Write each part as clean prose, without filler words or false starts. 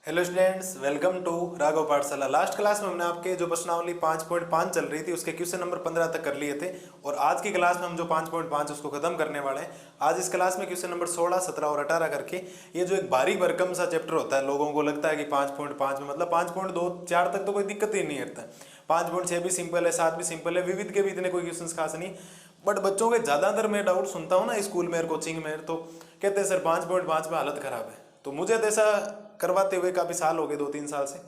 Hello students, welcome to Raghav पाठशाला। Last class में हमने आपके जो प्रश्नावली 5.5 चल रही थी उसके क्वेश्चन नंबर 15 तक कर लिए थे और आज की क्लास में हम जो 5.5 उसको खत्म करने वाले हैं। आज इस क्लास में क्वेश्चन नंबर 16, 17 और 18 करके ये जो एक भारी भरकम सा चैप्टर होता है, लोगों को लगता है कि 5.5 में मतलब 5.2 4 तक तो कोई दिक्कत ही नहीं रहता है। 5.6 भी सिंपल है, 7 भी सिंपल है, विविध के भी इतने कोई क्वेश्चन खास नहीं। बट बच्चों के ज्यादातर मैं डाउट सुनता हूँ ना स्कूल में और कोचिंग में, तो कहते हैं सर 5.5 में हालत खराब है। तो मुझे तो ऐसा करवाते हुए काफ़ी साल हो गए, 2-3 साल से,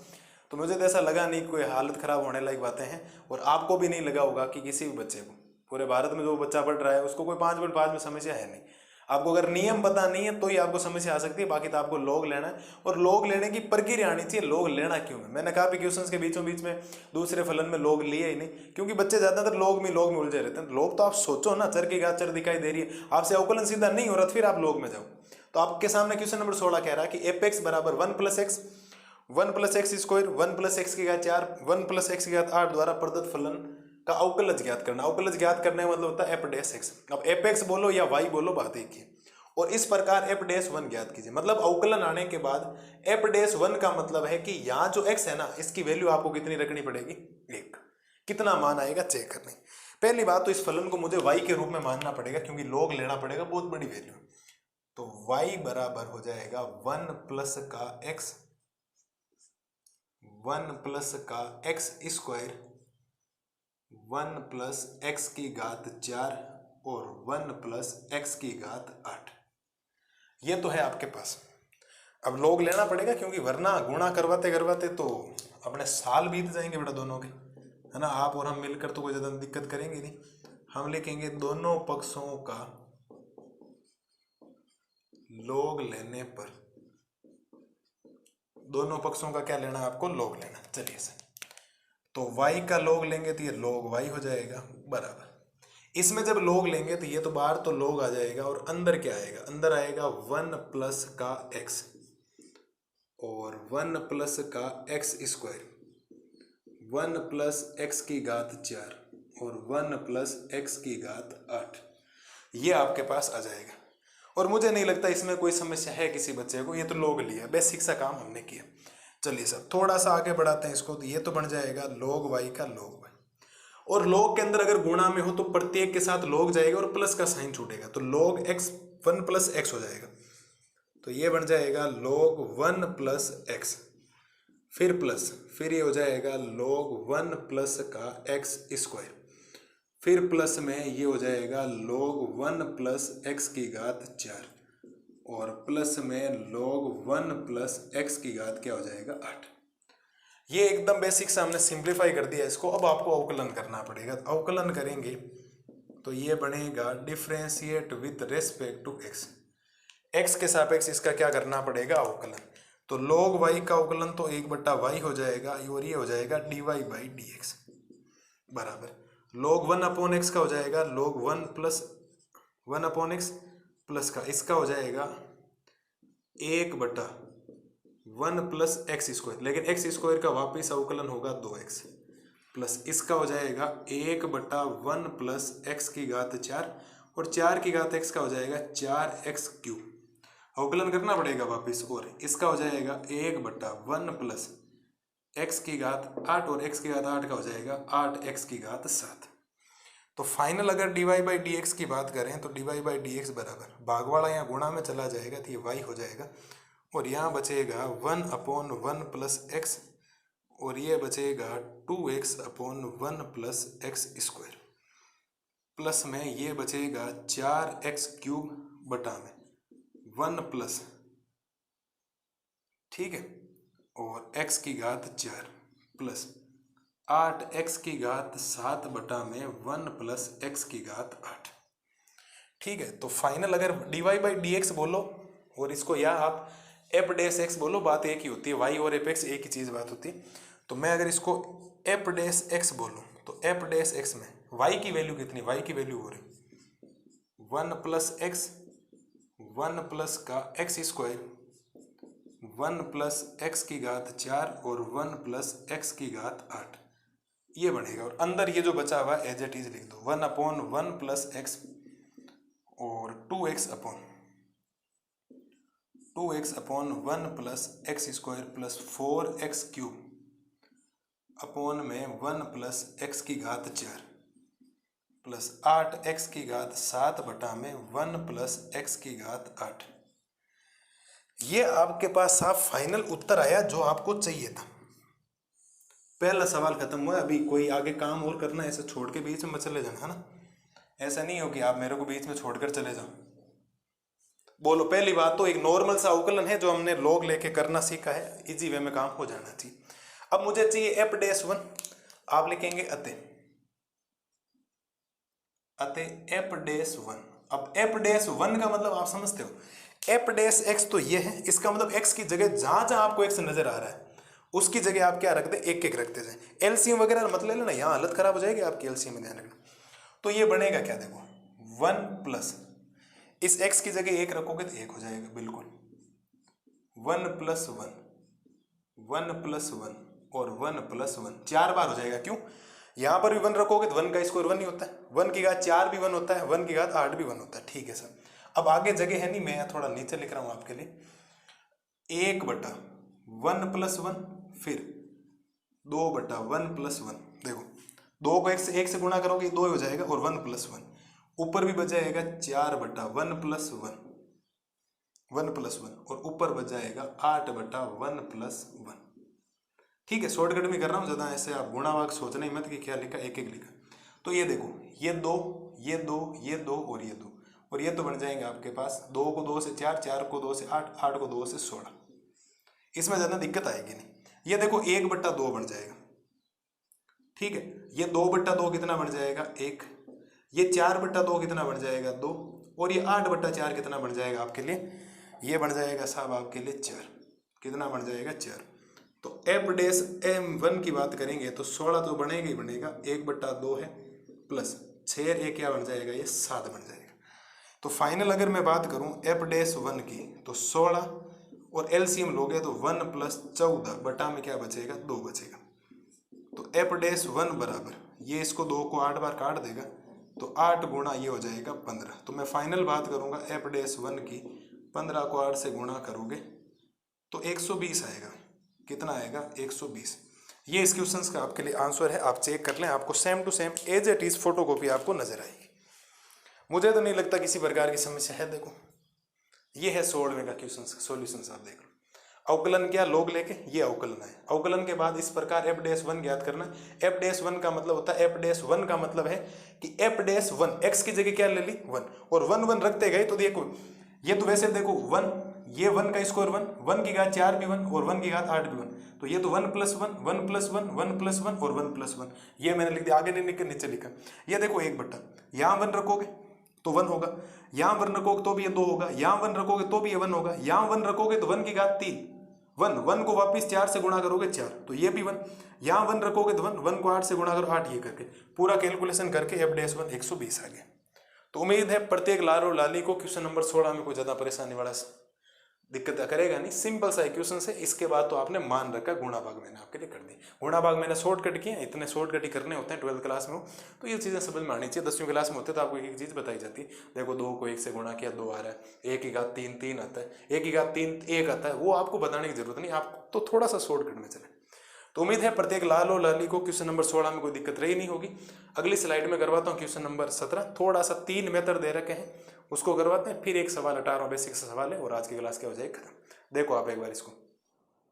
तो मुझे तो ऐसा लगा नहीं कोई हालत ख़राब होने लायक बातें हैं। और आपको भी नहीं लगा होगा कि किसी भी बच्चे को, पूरे भारत में जो बच्चा पढ़ रहा है उसको कोई 5.5 में समस्या है नहीं। आपको अगर नियम पता नहीं है तो ही आपको समस्या आ सकती है, बाकी तो आपको लॉग लेना है और लॉग लेने की प्रक्रिया आनी चाहिए। लॉग लेना क्यों है, मैंने काफ़ी क्वेश्चंस के बीचों बीच में दूसरे फलन में लॉग लिए ही नहीं, क्योंकि बच्चे ज़्यादातर लॉग में उलझे रहते हैं। लॉग तो आप सोचो ना, चर की घात चर दिखाई दे रही है, आपसे अवकलन सीधा नहीं हो रहा, फिर आप लॉग में जाओ। तो आपके सामने क्वेश्चन नंबर 16 कह रहा है कि एफ एक्स बराबर 1 plus x square 1 plus x की घात 4 1 प्लस एक्स की घात 8 द्वारा प्रदत्त फलन का अवकलज ज्ञात करना। अवकलज ज्ञात करने का मतलब होता है एफ डैश एक्स। अब एफ एक्स बोलो या वाई बोलो, बात एक ही। और इस प्रकार एफ डैश वन ज्ञात कीजिए, मतलब अवकलन आने के बाद एफ डैश वन का मतलब है कि यहाँ जो एक्स है ना, इसकी वैल्यू आपको कितनी रखनी पड़ेगी, 1। कितना मान आएगा चेक करने। पहली बात तो इस फलन को मुझे वाई के रूप में मानना पड़ेगा, क्योंकि लॉग लेना पड़ेगा, बहुत बड़ी वैल्यू। तो y बराबर हो जाएगा 1 प्लस का x, 1 प्लस का x स्क्वायर 1 प्लस एक्स की घात 4 और 1 प्लस एक्स की घात 8। ये तो है आपके पास। अब लोग लेना पड़ेगा, क्योंकि वरना गुणा करवाते करवाते तो अपने साल बीत जाएंगे बेटा दोनों के, है ना। आप और हम मिलकर तो कोई ज़्यादा दिक्कत करेंगे नहीं। हम लिखेंगे दोनों पक्षों का लोग लेने पर, दोनों पक्षों का क्या लेना है आपको, लोग लेना। चलिए सर, तो y का लोग लेंगे तो ये लोग y हो जाएगा बराबर। इसमें जब लोग लेंगे तो ये तो बाहर तो लोग आ जाएगा और अंदर क्या आएगा, अंदर आएगा 1 प्लस का x और 1 प्लस का एक्स स्क्वायर 1 प्लस एक्स की घात 4 और 1 प्लस एक्स की घात 8। ये आपके पास आ जाएगा। और मुझे नहीं लगता इसमें कोई समस्या है किसी बच्चे को, ये तो लोग लिया, बेसिक सा काम हमने किया। चलिए सर थोड़ा सा आगे बढ़ाते हैं इसको। तो ये तो बन जाएगा log y का log y, और log के अंदर अगर गुणा में हो तो प्रत्येक के साथ log जाएगा और प्लस का साइन छूटेगा, तो log x 1 प्लस एक्स हो जाएगा। तो ये बन जाएगा log 1 प्लस एक्स, फिर प्लस, फिर ये हो जाएगा log 1 प्लस का एक्स स्क्वायर, फिर प्लस में ये हो जाएगा log 1 प्लस एक्स की घात 4 और प्लस में log 1 प्लस एक्स की घात क्या हो जाएगा, 8। ये एकदम बेसिक से हमने सिंप्लीफाई कर दिया इसको। अब आपको अवकलन करना पड़ेगा। अवकलन करेंगे तो ये बनेगा differentiate with respect to x. X के सापेक्ष इसका क्या करना पड़ेगा, अवकलन। तो log y का अवकलन तो 1/y हो जाएगा और ये हो जाएगा dy बाई डी एक्स बराबर log 1 अपॉन एक्स का हो जाएगा log 1 plus 1 upon x plus का इसका हो जाएगा 1/1 प्लस एक्स स्क्वायर, लेकिन एक्स स्क्वायर का वापिस अवकलन होगा 2x प्लस इसका हो जाएगा 1/1 प्लस एक्स की घात 4 और 4 की घात x का हो जाएगा 4x क्यूब। अवकलन करना पड़ेगा वापिस, और इसका हो जाएगा 1/1 प्लस एक्स की घात 8 और x की घात 8 का हो जाएगा 8x की घात 7। तो फाइनल अगर dy बाई डी एक्स की बात करें तो dy बाई डी एक्स बराबर भागवाड़ा यहाँ गुणा में चला जाएगा तो ये y हो जाएगा और यहाँ बचेगा 1/1 प्लस एक्स और ये बचेगा 2x upon 1 plus x square plus में ये बचेगा 4x क्यूब बटा में 1 प्लस, ठीक है, और x की घात 4 प्लस 8x की घात 7 बटा में 1 प्लस x की घात 8। ठीक है, तो फाइनल अगर dy बाई डी एक्स बोलो और इसको या आप एफ डैश एक्स बोलो, बात एक ही होती है। y और एफ एक्स एक ही चीज बात होती है। तो मैं अगर इसको एफ डैश एक्स बोलूँ तो एफ डैश एक्स में y की वैल्यू कितनी, y की वैल्यू हो रही 1 प्लस एक्स 1 प्लस का एक्स स्क्वायर 1 प्लस एक्स की घात 4 और 1 प्लस एक्स की घात 8 ये बनेगा। और अंदर ये जो बचा हुआ एज इट इज लिख दो 1/1 प्लस एक्स और 2x upon 2x upon 1 plus x square plus 4x cube upon में 1 प्लस एक्स की घात 4 प्लस 8x की घात 7 बटा में 1 प्लस एक्स की घात 8। ये आपके पास साफ फाइनल उत्तर आया जो आपको चाहिए था। पहला सवाल खत्म हुआ। अभी कोई आगे काम और करना है, ऐसे छोड़ के बीच में चले जाना है ना। ऐसा नहीं हो कि आप मेरे को बीच में छोड़कर चले जाओ। बोलो, पहली बात तो एक नॉर्मल सा अवकलन है जो हमने लॉग लेके करना सीखा है, इजी वे में काम हो जाना चाहिए। अब मुझे चाहिए एफ डैश 1, आप लिखेंगे अतः एफ डैश 1। अब एफ डैश 1 का मतलब आप समझते हो, एफ डैश एक्स तो ये है, इसका मतलब एक्स की जगह जहां जहां आपको एक्स नजर आ रहा है उसकी जगह आप क्या रखते, एक एक रखते जाए। एलसीएम वगैरह मत ले लेना, यहाँ हालत खराब हो जाएगी आपकी, एलसीएम में ध्यान रखना। तो ये बनेगा क्या, देखो 1 प्लस इस x की जगह एक रखोगे तो एक हो जाएगा बिल्कुल। 1 प्लस 1, 1 प्लस 1 और 1 प्लस 1 4 बार हो जाएगा। क्यों, यहां पर भी 1 रखोगे तो 1 का स्क्वायर 1 ही होता है, 1 की घात 4 भी 1 होता है, 1 की घात 8 भी 1 होता है। ठीक है सर, अब आगे जगह है नहीं, मैं थोड़ा नीचे लिख रहा हूं आपके लिए। 1 बटा 1 प्लस 1 फिर 2 बटा 1 प्लस 1। देखो 2 को 1 से गुणा करोगे 2 हो जाएगा और 1 प्लस 1 ऊपर भी बचाएगा 4 बटा 1 प्लस 1, 1 प्लस 1 और ऊपर बचाएगा 8 बटा 1 प्लस 1। ठीक है, शॉर्टकट में कर रहा हूँ, ज़्यादा ऐसे आप गुणा भाग सोचना ही मत कि क्या लिखा, एक एक लिखा। तो ये देखो, ये 2 ये 2 ये 2 और ये 2 और ये तो बन जाएंगे आपके पास 2 को 2 से 4, 4 को 2 से 8, 8 को 2 से 16। इसमें ज़्यादा दिक्कत आएगी नहीं। ये देखो 1 बटा 2 बन जाएगा। ठीक है, ये 2 बटा 2 कितना बन जाएगा 1, ये 4 बटा 2 कितना बन जाएगा 2 और ये 8 बटा 4 कितना बन जाएगा आपके लिए, ये बन जाएगा साहब आपके लिए 4। कितना बन जाएगा 4। तो एफ डैश एम 1 की बात करेंगे तो 16 तो बनेगा ही बनेगा, 1 बटा 2 है प्लस 6 एक क्या बन जाएगा, ये 7 बन जाएगा। तो फाइनल अगर मैं बात करूं एफ डैश 1 की तो 16 और एलसीएम लोगे तो 1 प्लस 14 बटा में क्या बचेगा 2 बचेगा। तो एफ डैश 1 बराबर, ये इसको 2 को 8 बार काट देगा तो 8 गुणा ये हो जाएगा 15। तो मैं फाइनल बात करूंगा एफ डैश 1 की, 15 को 8 से गुणा करोगे तो 120 आएगा। कितना आएगा 120। ये इस क्वेश्चन का आपके लिए आंसर है, आप चेक कर लें, आपको same to same as it is photocopy आपको नजर आएगी। मुझे तो नहीं लगता किसी प्रकार की समस्या है। देखो ये है 16वें का क्वेश्चन का सॉल्यूशन, आप देख लो। अवकलन क्या, लोग लेके ये अवकलन है। अवकलन के बाद इस प्रकार एफ डैश 1 ज्ञात करना। एफ डैश 1 का मतलब होता है, एफ डैश 1 का मतलब है कि एफ डैश 1 एक्स की जगह क्या ले ली 1 और 1 1 रखते गए तो देखो ये तो वैसे देखो 1, ये 1 का स्क्वायर 1, 1 की घात 4 भी 1 और 1 की घात 8 भी 1, तो ये तो 1 प्लस 1, 1 प्लस 1, 1 प्लस 1 और 1 प्लस 1। ये मैंने लिख दिया, आगे नहीं लिख के नीचे लिखा। ये देखो 1 बटा, यहाँ 1 रखोगे तो 1 होगा, यहाँ 1 रखोगे तो भी ये 2 होगा, यहाँ 1 रखोगे तो भी ये 1 होगा, यहाँ 1 रखोगे तो 1 की घात 3, 1 को वापिस 4 से गुणा करोगे 4 तो ये भी 1, यहाँ 1 रखोगे तो 1 को 8 से गुणा करो 8, ये करके पूरा कैलकुलेशन करके एफ डैश 1 120 आ गया। तो उम्मीद है प्रत्येक लाल और लाली को क्वेश्चन नंबर 16 में कोई ज्यादा परेशानी वाला दिक्कत करेगा नहीं। सिंपल सा क्वेश्चन है। इसके बाद तो आपने मान रखा, गुणा भाग मैंने आपके लिए कर दी। गुणा भाग मैंने शॉर्टकट किए, इतने शॉर्टकट ही करने होते हैं 12th क्लास में हो तो ये चीजें समझ में आनी चाहिए। 10वीं क्लास में होते तो आपको एक चीज बताई जाती, देखो 2 को 1 से गुणा किया 2 आ रहा है, 1 की घात 3 3 आता है, 1 की घात 3 1 आता है, वो आपको बताने की जरूरत नहीं, आप तो थोड़ा सा शॉर्टकट में चले। तो उम्मीद है प्रत्येक लाल और लाली को क्वेश्चन नंबर 16 में कोई दिक्कत रही नहीं होगी। अगली स्लाइड में करवाता हूँ क्वेश्चन नंबर 17, थोड़ा सा 3 मेथड दे रखे हैं उसको करवाते हैं, फिर एक सवाल 18वां बेसिक सवाल है और आज की क्लास क्या हो जाएगी खत्म। देखो आप एक बार इसको,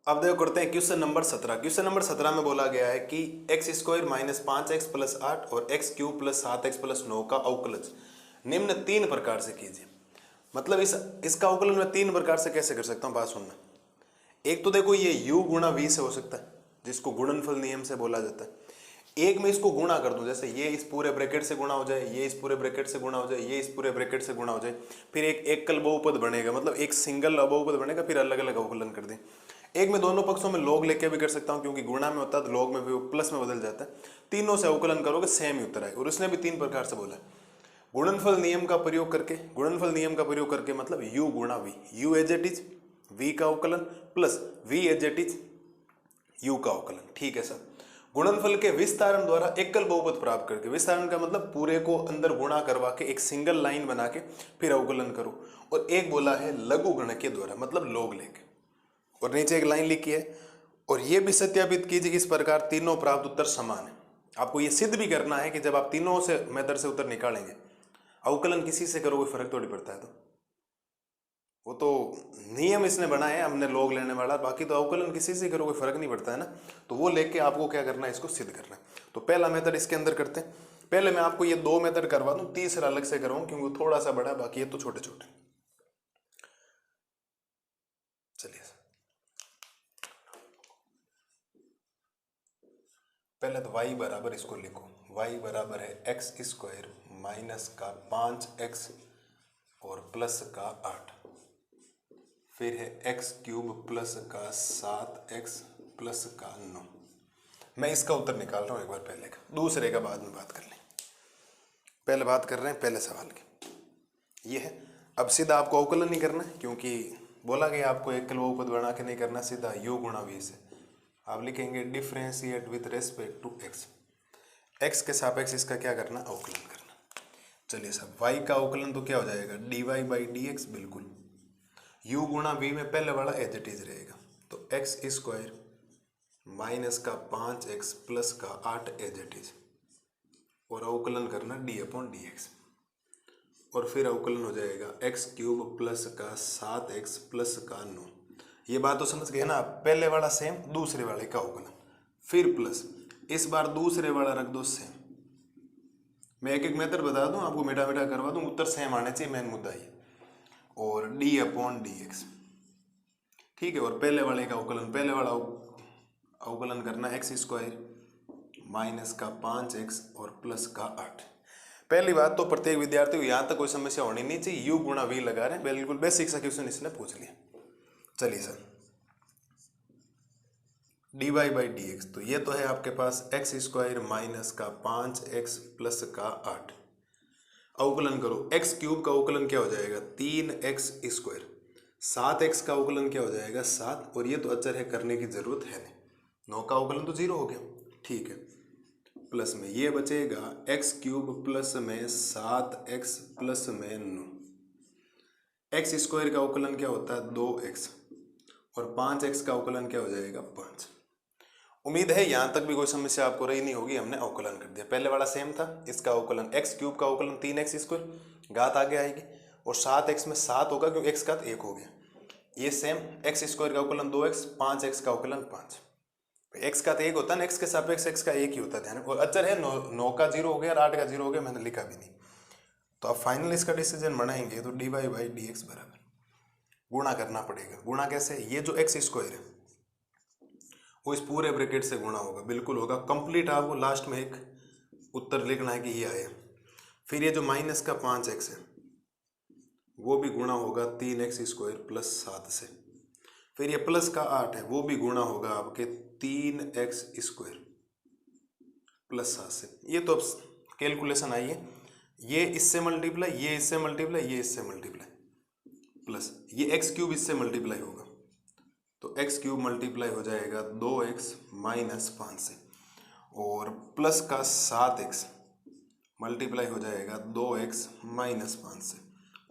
अब देखो करते हैं क्वेश्चन नंबर 17। क्वेश्चन नंबर 17 में बोला गया है कि x square minus 5x plus 8 और x cube plus 7x plus 9 का अवकलज निम्न 3 प्रकार से कीजिए। मतलब इसका अवकलन मैं 3 प्रकार से कैसे कर सकता हूँ, बात सुनना। एक तो देखो ये u गुणा v से हो सकता है जिसको गुणनफल नियम से बोला जाता है। एक में इसको गुणा कर दूं, जैसे ये इस पूरे ब्रैकेट से गुणा हो जाए, ये इस पूरे ब्रैकेट से गुणा हो जाए, ये इस पूरे ब्रैकेट से गुणा हो जाए, फिर एक एकल बहुपद बनेगा, मतलब एक सिंगल बहुपद बनेगा, फिर अलग अलग अवकलन कर दें। एक में दोनों पक्षों में लॉग लेके भी कर सकता हूं क्योंकि गुणा में होता है तो लॉग में भी प्लस में बदल जाता है। तीनों से अवकलन करोगे सेम ही उत्तर आए। और उसने भी 3 प्रकार से बोला, गुणनफल नियम का प्रयोग करके। गुणनफल नियम का प्रयोग करके मतलब u गुणा v, u as it is v का अवकलन plus v as it is u का अवकलन। ठीक है सर। गुणनफल के विस्तारण द्वारा एकल बहुपद प्राप्त करके, विस्तारण का मतलब पूरे को अंदर गुणा करवा के एक सिंगल लाइन बना के फिर अवकलन करो। और एक बोला है लघु गणक द्वारा, मतलब लॉग लेके, और नीचे एक लाइन लिखी है। और ये भी सत्यापित कीजिए इस प्रकार तीनों प्राप्त उत्तर समान है। आपको ये सिद्ध भी करना है कि जब आप तीनों से मेथड से उत्तर निकालेंगे, अवकलन किसी से करो कोई फर्क थोड़ी पड़ता है। तो वो तो नियम इसने बनाया है हमने लॉग लेने वाला, बाकी तो अवकलन किसी से करो कोई फर्क नहीं पड़ता है ना। तो वो लेके आपको क्या करना है, इसको सिद्ध करना है। तो पहला मेथड इसके अंदर करते हैं। पहले मैं आपको ये 2 मेथड करवा दूं, तीसरा अलग से करवाऊं क्योंकि वो थोड़ा सा बड़ा है, बाकी ये तो छोटे छोटे। चलिए पहले तो y बराबर इसको लिखो, y बराबर है एक्स स्क्वायर माइनस का 5x और प्लस का 8, फिर है एक्स क्यूब प्लस का 7x प्लस का 9। मैं इसका उत्तर निकाल रहा हूँ एक बार पहले का, दूसरे का बाद में बात कर लें। पहले बात कर रहे हैं पहले सवाल की, ये है। अब सीधा आपको अवकलन नहीं करना है क्योंकि बोला गया आपको एकल बहुपद बना के नहीं करना, सीधा u गुणा v से आप लिखेंगे differentiate with respect to x, x के सापेक्ष इसका क्या करना, अवकलन करना। चलिए साहब, y का अवकलन तो क्या हो जाएगा, dy बाई dx, बिल्कुल u गुणा v में पहले वाला एज इट इज रहेगा, तो एक्स स्क्वायर माइनस का 5x प्लस का 8 एज इट इज, और अवकलन करना डी अपॉन डी एक्स, और फिर अवकलन हो जाएगा एक्स क्यूब प्लस का 7x प्लस का 9। ये बात तो समझ गए ना, पहले वाला सेम, दूसरे वाले का अवकलन, फिर प्लस, इस बार दूसरे वाला रख दो सेम। मैं एक एक मेथड बता दूं आपको, मेटा मेटा करवा दूं, उत्तर सेम आने चाहिए, मेन मुद्दा ये। और डी अपॉन डी एक्स, ठीक है। और पहले वाले का अवकलन, पहले वाला अवकलन करना एक्स स्क्वायर माइनस का 5x और प्लस का 8। पहली बात तो प्रत्येक विद्यार्थी को यहाँ तक कोई समस्या होनी नहीं चाहिए, u गुणा v लगा रहे हैं, बिल्कुल बेसिक सा क्वेश्चन इसने पूछ लिया। चलिए sir, dy by D x, तो ये तो है आपके पास एक्स स्क्वायर माइनस का 5x प्लस का 8, अवकलन करो, एक्स क्यूब का अवकलन क्या हो जाएगा, 3x स्क्वायर, 7x का अवकलन क्या हो जाएगा, 7, और ये तो अचर है, करने की जरूरत है नहीं, 9 का अवकलन तो 0 हो गया, ठीक है। प्लस में ये बचेगा एक्स क्यूब प्लस में 7x प्लस में 9, एक्स स्क्वायर का अवकलन क्या होता है, 2x, और 5x का अवकलन क्या हो जाएगा, 5। उम्मीद है यहां तक भी कोई समस्या आपको रही नहीं होगी, हमने अवकलन कर दिया। पहले वाला सेम था, इसका अवकलन एक्स क्यूब का अवकलन 3x स्क्वायर, घात आगे आएगी, और 7x में 7 होगा क्योंकि x घात 1 हो गया। ये सेम एक्स स्क्वायर का अवकलन 2x, 5x का अवकलन 5, x का 1 होता है ना, x के सापेक्ष x का 1 ही होता है, ध्यान। और अचर है 9 का 0 हो गया और 8 का 0 हो गया, मैंने लिखा भी नहीं। तो आप फाइनल इसका डिसीजन बनाएंगे तो dy बाई डी एक्स बराबर गुणा करना पड़ेगा। गुणा कैसे, ये जो एक्स स्क्वायर है वो इस पूरे ब्रैकेट से गुणा होगा, बिल्कुल होगा कंप्लीट। आपको लास्ट में एक उत्तर लिखना है कि ये आया। फिर ये जो माइनस का 5x है वो भी गुणा होगा 3x स्क्वायर प्लस 7 से। फिर ये प्लस का 8 है वो भी गुणा होगा आपके 3x स्क्वायर प्लस 7 से। ये तो अब कैलकुलेशन आई है, ये इससे मल्टीप्लाई, ये इससे मल्टीप्लाई, ये इससे मल्टीप्लाई, प्लस ये एक्स क्यूब इससे मल्टीप्लाई होगा, तो एक्स क्यूब मल्टीप्लाई हो जाएगा 2x माइनस 5 से, और प्लस का 7x मल्टीप्लाई हो जाएगा 2x माइनस 5 से,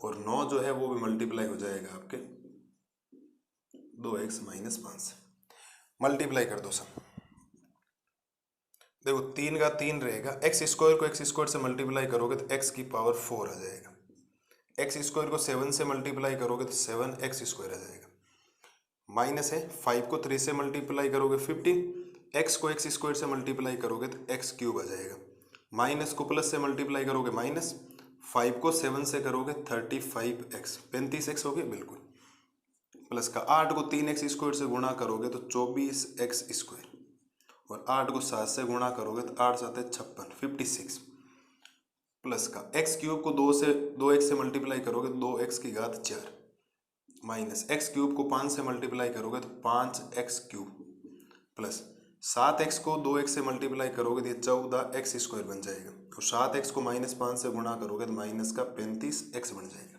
और 9 जो है वो भी मल्टीप्लाई हो जाएगा आपके 2x माइनस 5 से। मल्टीप्लाई कर दो सब, देखो 3 का 3 रहेगा, एक्स स्क्वायर को एक्स स्क्वायर से मल्टीप्लाई करोगे तो x की पावर 4 आ जाएगा, एक्स स्क्वायर को 7 से मल्टीप्लाई करोगे तो 7x स्क्वायर आ जाएगा, माइनस है 5 को 3 से मल्टीप्लाई करोगे 15, x को एक्स स्क्वायर से मल्टीप्लाई करोगे तो x क्यूब आ जाएगा, माइनस को प्लस से मल्टीप्लाई करोगे माइनस, 5 को 7 से करोगे 35x, 35x हो गया बिल्कुल, प्लस का 8 को 3x स्क्वायर से गुणा करोगे तो 24x स्क्वायर, और 8 को 7 से गुणा करोगे तो 8 7 56, 56, प्लस का एक्स क्यूब को 2x से मल्टीप्लाई करोगे 2x की घात 4, माइनस एक्स क्यूब को 5 से मल्टीप्लाई करोगे तो 5x क्यूब, प्लस 7x को 2x से मल्टीप्लाई करोगे तो ये 14x स्क्वायर बन जाएगा, और 7x को माइनस 5 से गुणा करोगे तो माइनस का 35x बन जाएगा,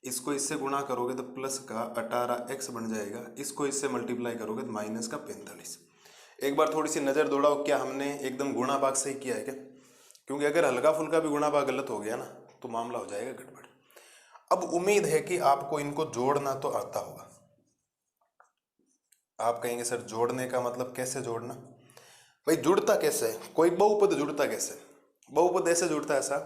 इसको इससे गुणा करोगे तो प्लस का 18x बन जाएगा, इसको इससे मल्टीप्लाई करोगे तो माइनस का 45। एक बार थोड़ी सी नज़र दौड़ाओ, क्या हमने एकदम गुणा भाग सही किया है क्या? क्योंकि अगर हल्का फुल्का भी गुणा भाग गलत हो गया ना तो मामला हो जाएगा गड़बड़। अब उम्मीद है कि आपको इनको जोड़ना तो आता होगा। आप कहेंगे सर जोड़ने का मतलब कैसे जोड़ना? भाई जुड़ता कैसे है? कोई बहुपद जुड़ता कैसे? बहुपद ऐसे जुड़ता है ऐसा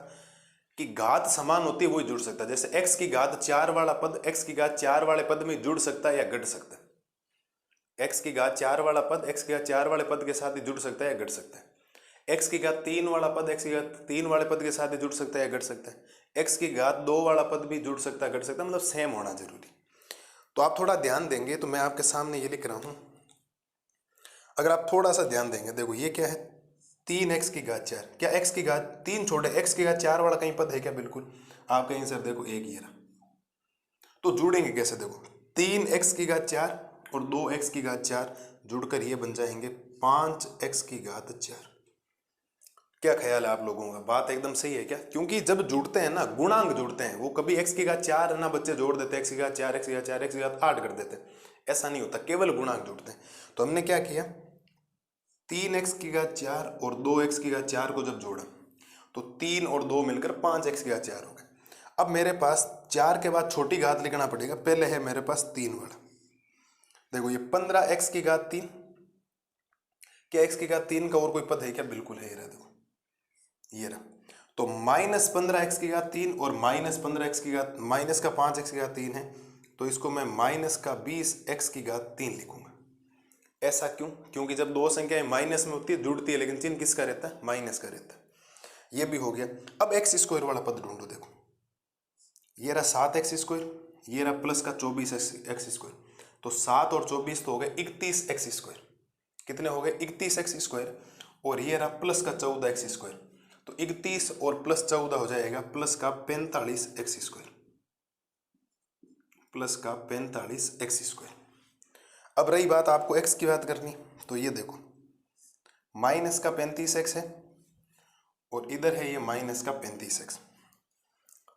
कि घात समान होती है वही जुड़ सकता है। जैसे x की घात 4 वाला पद x की घात 4 वाले पद में जुड़ सकता है या घट सकता है। x की घात 4 वाला पद x की घात 4 वाले पद के साथ ही जुड़ सकता है या घट सकता है। x की घात 3 वाला पद x की घात 3 वाले पद के साथ ही जुड़ सकता है या घट सकता है। x की घात 2 वाला पद भी जुड़ सकता है घट सकता है, मतलब सेम होना जरूरी। तो आप थोड़ा ध्यान देंगे तो मैं आपके सामने ये लिख रहा हूं। अगर आप थोड़ा सा ध्यान देंगे, देखो ये क्या है, 3x की घात 4। क्या x की घात 3 छोड़े x की घात 4 वाला कहीं पद है क्या? बिल्कुल। आप कहेंगे सर देखो एक ये रहा, तो जुड़ेंगे कैसे? देखो 3x की घात 4 और 2x की घात 4 जुड़कर ये बन जाएंगे 5x की घात 4। क्या ख्याल है आप लोगों का? बात एकदम सही है क्या? क्योंकि जब जुड़ते हैं ना, गुणांक जुड़ते हैं, वो कभी x की घात 4 ना बच्चे जोड़ देते, x की घात 4 x की घात 4 x की घात 8 कर देते, ऐसा नहीं होता, केवल गुणांक जुड़ते हैं। तो हमने क्या किया, 3x की घात 4 और 2x की घात 4 को जब जोड़ा तो 3 और 2 मिलकर 5x की घात 4 हो गए। अब मेरे पास 4 के बाद छोटी घात लिखना पड़ेगा, पहले है मेरे पास 3 वाला। देखो ये 15x की घात 3। क्या x की घात 3 का और कोई पद है क्या? बिल्कुल है, ये रहा, देखो ये रहा। तो -15x की घात 3 और -15x की घात माइनस का 5x की घात 3 है, तो इसको मैं माइनस का 20x की घात 3 लिखूंगा। ऐसा क्यों? क्योंकि जब दो संख्याएं माइनस में होती है जुड़ती है, लेकिन चिन्ह किसका रहता है? माइनस का रहता है। ये भी हो गया। अब एक्स स्क्वायर वाला पद ढूंढो। देखो ये रहा 7x स्क्वायर, ये रहा प्लस का 24x स्क्वायर, तो 7 और 24 तो हो गए 31x स्क्वायर। कितने हो गए? 31x square. और ये रहा प्लस का 14x स्क्वायर, तो 31 और प्लस 14 हो जाएगा प्लस का 45x स्क्वायर, प्लस का 45x स्क्वायर। अब रही बात आपको x की बात करनी, तो ये देखो माइनस का 35x है और इधर है ये माइनस का 35x,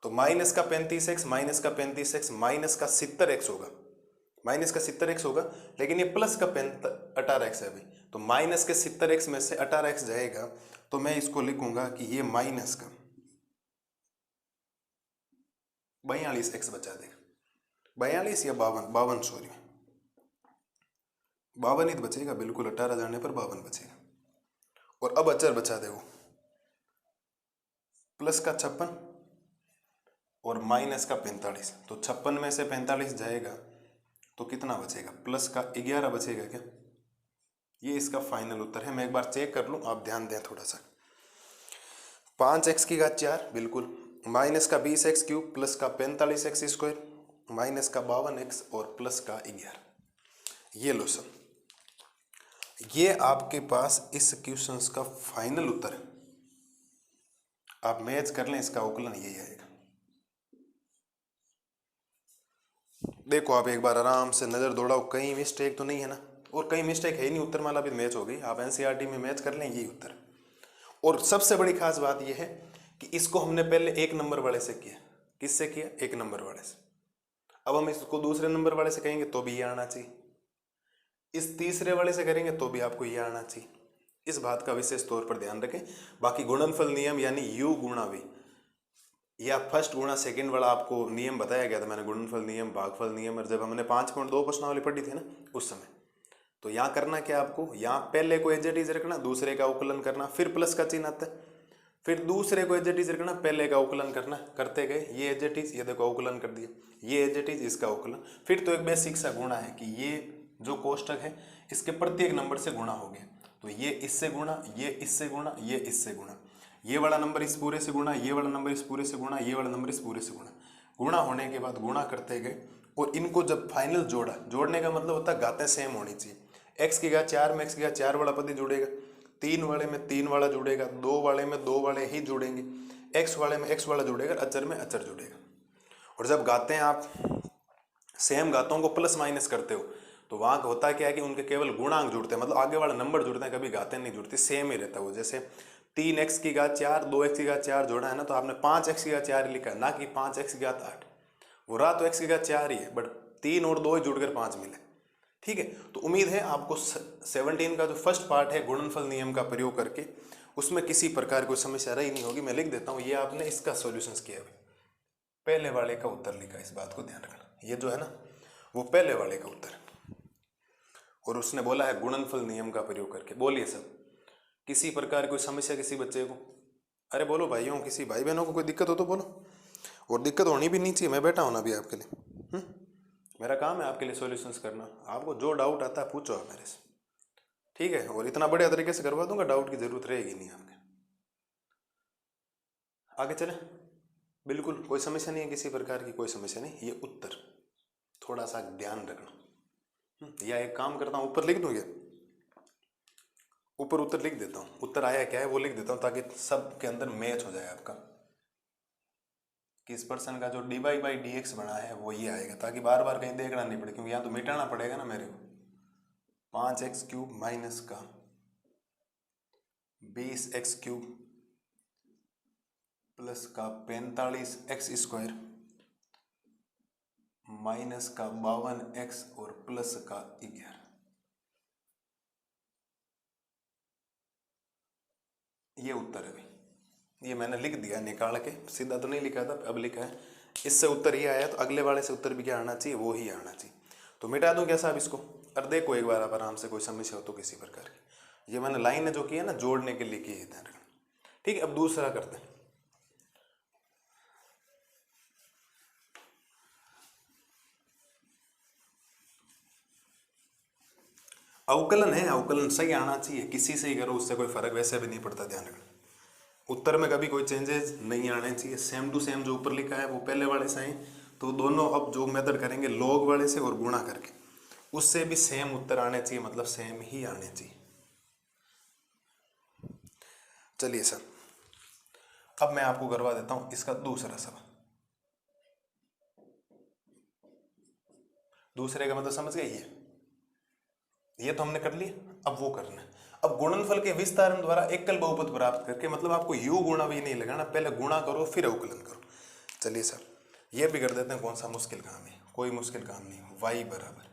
तो माइनस का 35x माइनस का 35x माइनस का 70x होगा, माइनस का 70x होगा, लेकिन ये प्लस का 18x है अभी, तो माइनस के 70x में से 18x जाएगा, तो मैं इसको लिखूंगा कि ये माइनस का 42x बचा देगा। 42 या 52 सॉरी 52 ही तो बचेगा, बिल्कुल 18 जाने पर 52 बचेगा। और अब अचर बचा दे वो प्लस का 56 और माइनस का 45, तो 56 में से 45 जाएगा तो कितना बचेगा? प्लस का 11 बचेगा क्या? ये इसका फाइनल उत्तर है। मैं एक बार चेक कर लूं, आप ध्यान दें थोड़ा सा। 5x की घात 4 बिल्कुल, माइनस का 20x क्यूब प्लस का 45x स्क्वायर माइनस का 52x और प्लस का 11। ये लो सब, ये आपके पास इस क्वेश्चंस का फाइनल उत्तर है। आप मैच कर लें, इसका उकलन यही आएगा। देखो आप एक बार आराम से नज़र दौड़ाओ, कहीं मिस्टेक तो नहीं है ना? और कहीं मिस्टेक है ही नहीं, उत्तर माला भी मैच हो गई। आप एनसीईआरटी में मैच कर लें, यही उत्तर। और सबसे बड़ी खास बात यह है कि इसको हमने पहले 1 नंबर वाले से किया। किससे किया? 1 नंबर वाले से। अब हम इसको दूसरे नंबर वाले से कहेंगे तो भी ये आना चाहिए, इस तीसरे वाले से करेंगे तो भी आपको ये आना चाहिए। इस बात का विशेष तौर पर ध्यान रखें। बाकी गुणनफल नियम यानी u गुणा v या फर्स्ट गुणा सेकंड वाला आपको नियम बताया गया था, मैंने गुणनफल नियम, भागफल नियम, और जब हमने 5.2 प्रश्नावली पढ़ी थी ना उस समय। तो यहाँ करना क्या आपको, यहाँ पहले को एज इट इज रखना, दूसरे का अवकलन करना, फिर प्लस का चिन्ह आता है, फिर दूसरे को एज इट इज रखना, पहले का अवकलन करना, करते गए, ये एज इट इज, ये देखो अवकलन कर दिया, ये एज इट इज, इसका अवकलन। फिर तो एक बेसिक सा गुणा है कि ये जो कोष्टक है इसके प्रत्येक नंबर से गुणा हो गया, तो ये इससे गुणा, ये इससे गुणा, ये इससे गुणा, ये वाला नंबर इस पूरे से गुणा, ये वाला नंबर इस पूरे से गुणा, ये वाला नंबर इस पूरे से गुणा। गुणा होने के बाद गुणा करते गए और इनको जब फाइनल जोड़ा, जोड़ने का मतलब होता है घातें सेम होनी चाहिए। x की घात 4 में x की घात 4 वाला पद ही जुड़ेगा, 3 वाले में 3 वाला जुड़ेगा, 2 वाले में 2 वाले ही जुड़ेंगे, x वाले में x वाला जुड़ेगा, अचर में अचर जुड़ेगा। और जब घातें आप सेम घातों को प्लस माइनस करते हो तो वहाँ होता क्या है कि उनके केवल गुणांक जुड़ते हैं, मतलब आगे वाला नंबर जुड़ते हैं, कभी घातें नहीं जुड़ती, सेम ही रहता है वो। जैसे 3x की घात 4 2x की घात 4 जोड़ा है ना, तो आपने 5x की घात 4 लिखा है, ना कि 5x की घात 8। वो रहा तो x की घात 4 ही है, बट 3 और 2 जुड़कर 5 मिले, ठीक है, तो उम्मीद है आपको 17 का जो फर्स्ट पार्ट है गुणनफल नियम का प्रयोग करके उसमें किसी प्रकार कोई समस्या रही नहीं होगी। मैं लिख देता हूँ, ये आपने इसका सॉल्यूशंस किया है, पहले वाले का उत्तर लिखा, इस बात को ध्यान रखना। ये जो है ना वो पहले वाले का उत्तर है, और उसने बोला है गुणनफल नियम का प्रयोग करके। बोलिए सब, किसी प्रकार कोई समस्या किसी बच्चे को? अरे बोलो भाइयों, किसी भाई बहनों को कोई दिक्कत हो तो बोलो, और दिक्कत होनी भी नहीं चाहिए। मैं बैठा हूँ ना अभी आपके लिए, मेरा काम है आपके लिए सॉल्यूशंस करना। आपको जो डाउट आता है पूछो आप मेरे से, ठीक है, और इतना बढ़िया तरीके से करवा दूंगा, डाउट की जरूरत रहेगी नहीं आपके। आगे चले, बिल्कुल कोई समस्या नहीं है, किसी प्रकार की कोई समस्या नहीं। ये उत्तर थोड़ा सा ध्यान रखना, या एक काम करता हूँ ऊपर लिख दूँ, ऊपर उत्तर लिख देता हूँ, उत्तर आया क्या है वो लिख देता हूँ ताकि सब के अंदर मैच हो जाए आपका, कि इस पर्सन का जो dy बाई डी एक्स बना है वो ये आएगा, ताकि बार बार कहीं देखना नहीं पड़े, क्योंकि यहाँ तो मिटाना पड़ेगा ना मेरे को। 5x क्यूब माइनस का 20x क्यूब प्लस का 45x स्क्वायर माइनस का 52x और प्लस का 11। ये उत्तर है भाई, ये मैंने लिख दिया निकाल के, सीधा तो नहीं लिखा था, अब लिखा है। इससे उत्तर ये आया तो अगले वाले से उत्तर भी क्या आना चाहिए, वो ही आना चाहिए। तो मिटा दूं क्या साहब इसको? और देखो एक बार आप आराम से, कोई समस्या हो तो किसी प्रकार की। ये मैंने लाइन जो की है ना जोड़ने के लिए की है, ध्यान रखना। ठीक है, अब दूसरा करते हैं। अवकलन है, अवकलन सही आना चाहिए, किसी से ही करो उससे कोई फर्क वैसे भी नहीं पड़ता, ध्यान रखना। उत्तर में कभी कोई चेंजेस नहीं आने चाहिए, सेम टू सेम जो ऊपर लिखा है वो पहले वाले से है। तो दोनों अब जो मेथड करेंगे लॉग वाले से और गुणा करके, उससे भी सेम उत्तर आने चाहिए, मतलब सेम ही आने चाहिए। चलिए सर, अब मैं आपको करवा देता हूं इसका दूसरा सवाल। दूसरे का मतलब समझ गए? ये तो हमने कर लिया, अब वो करना है। अब गुणनफल के विस्तारण द्वारा एकल बहुपद प्राप्त करके, मतलब आपको यू गुणा भी नहीं लगाना, पहले गुणा करो फिर अवकलन करो। चलिए सर, ये भी कर देते हैं, कौन सा मुश्किल काम है, कोई मुश्किल काम नहीं। y बराबर,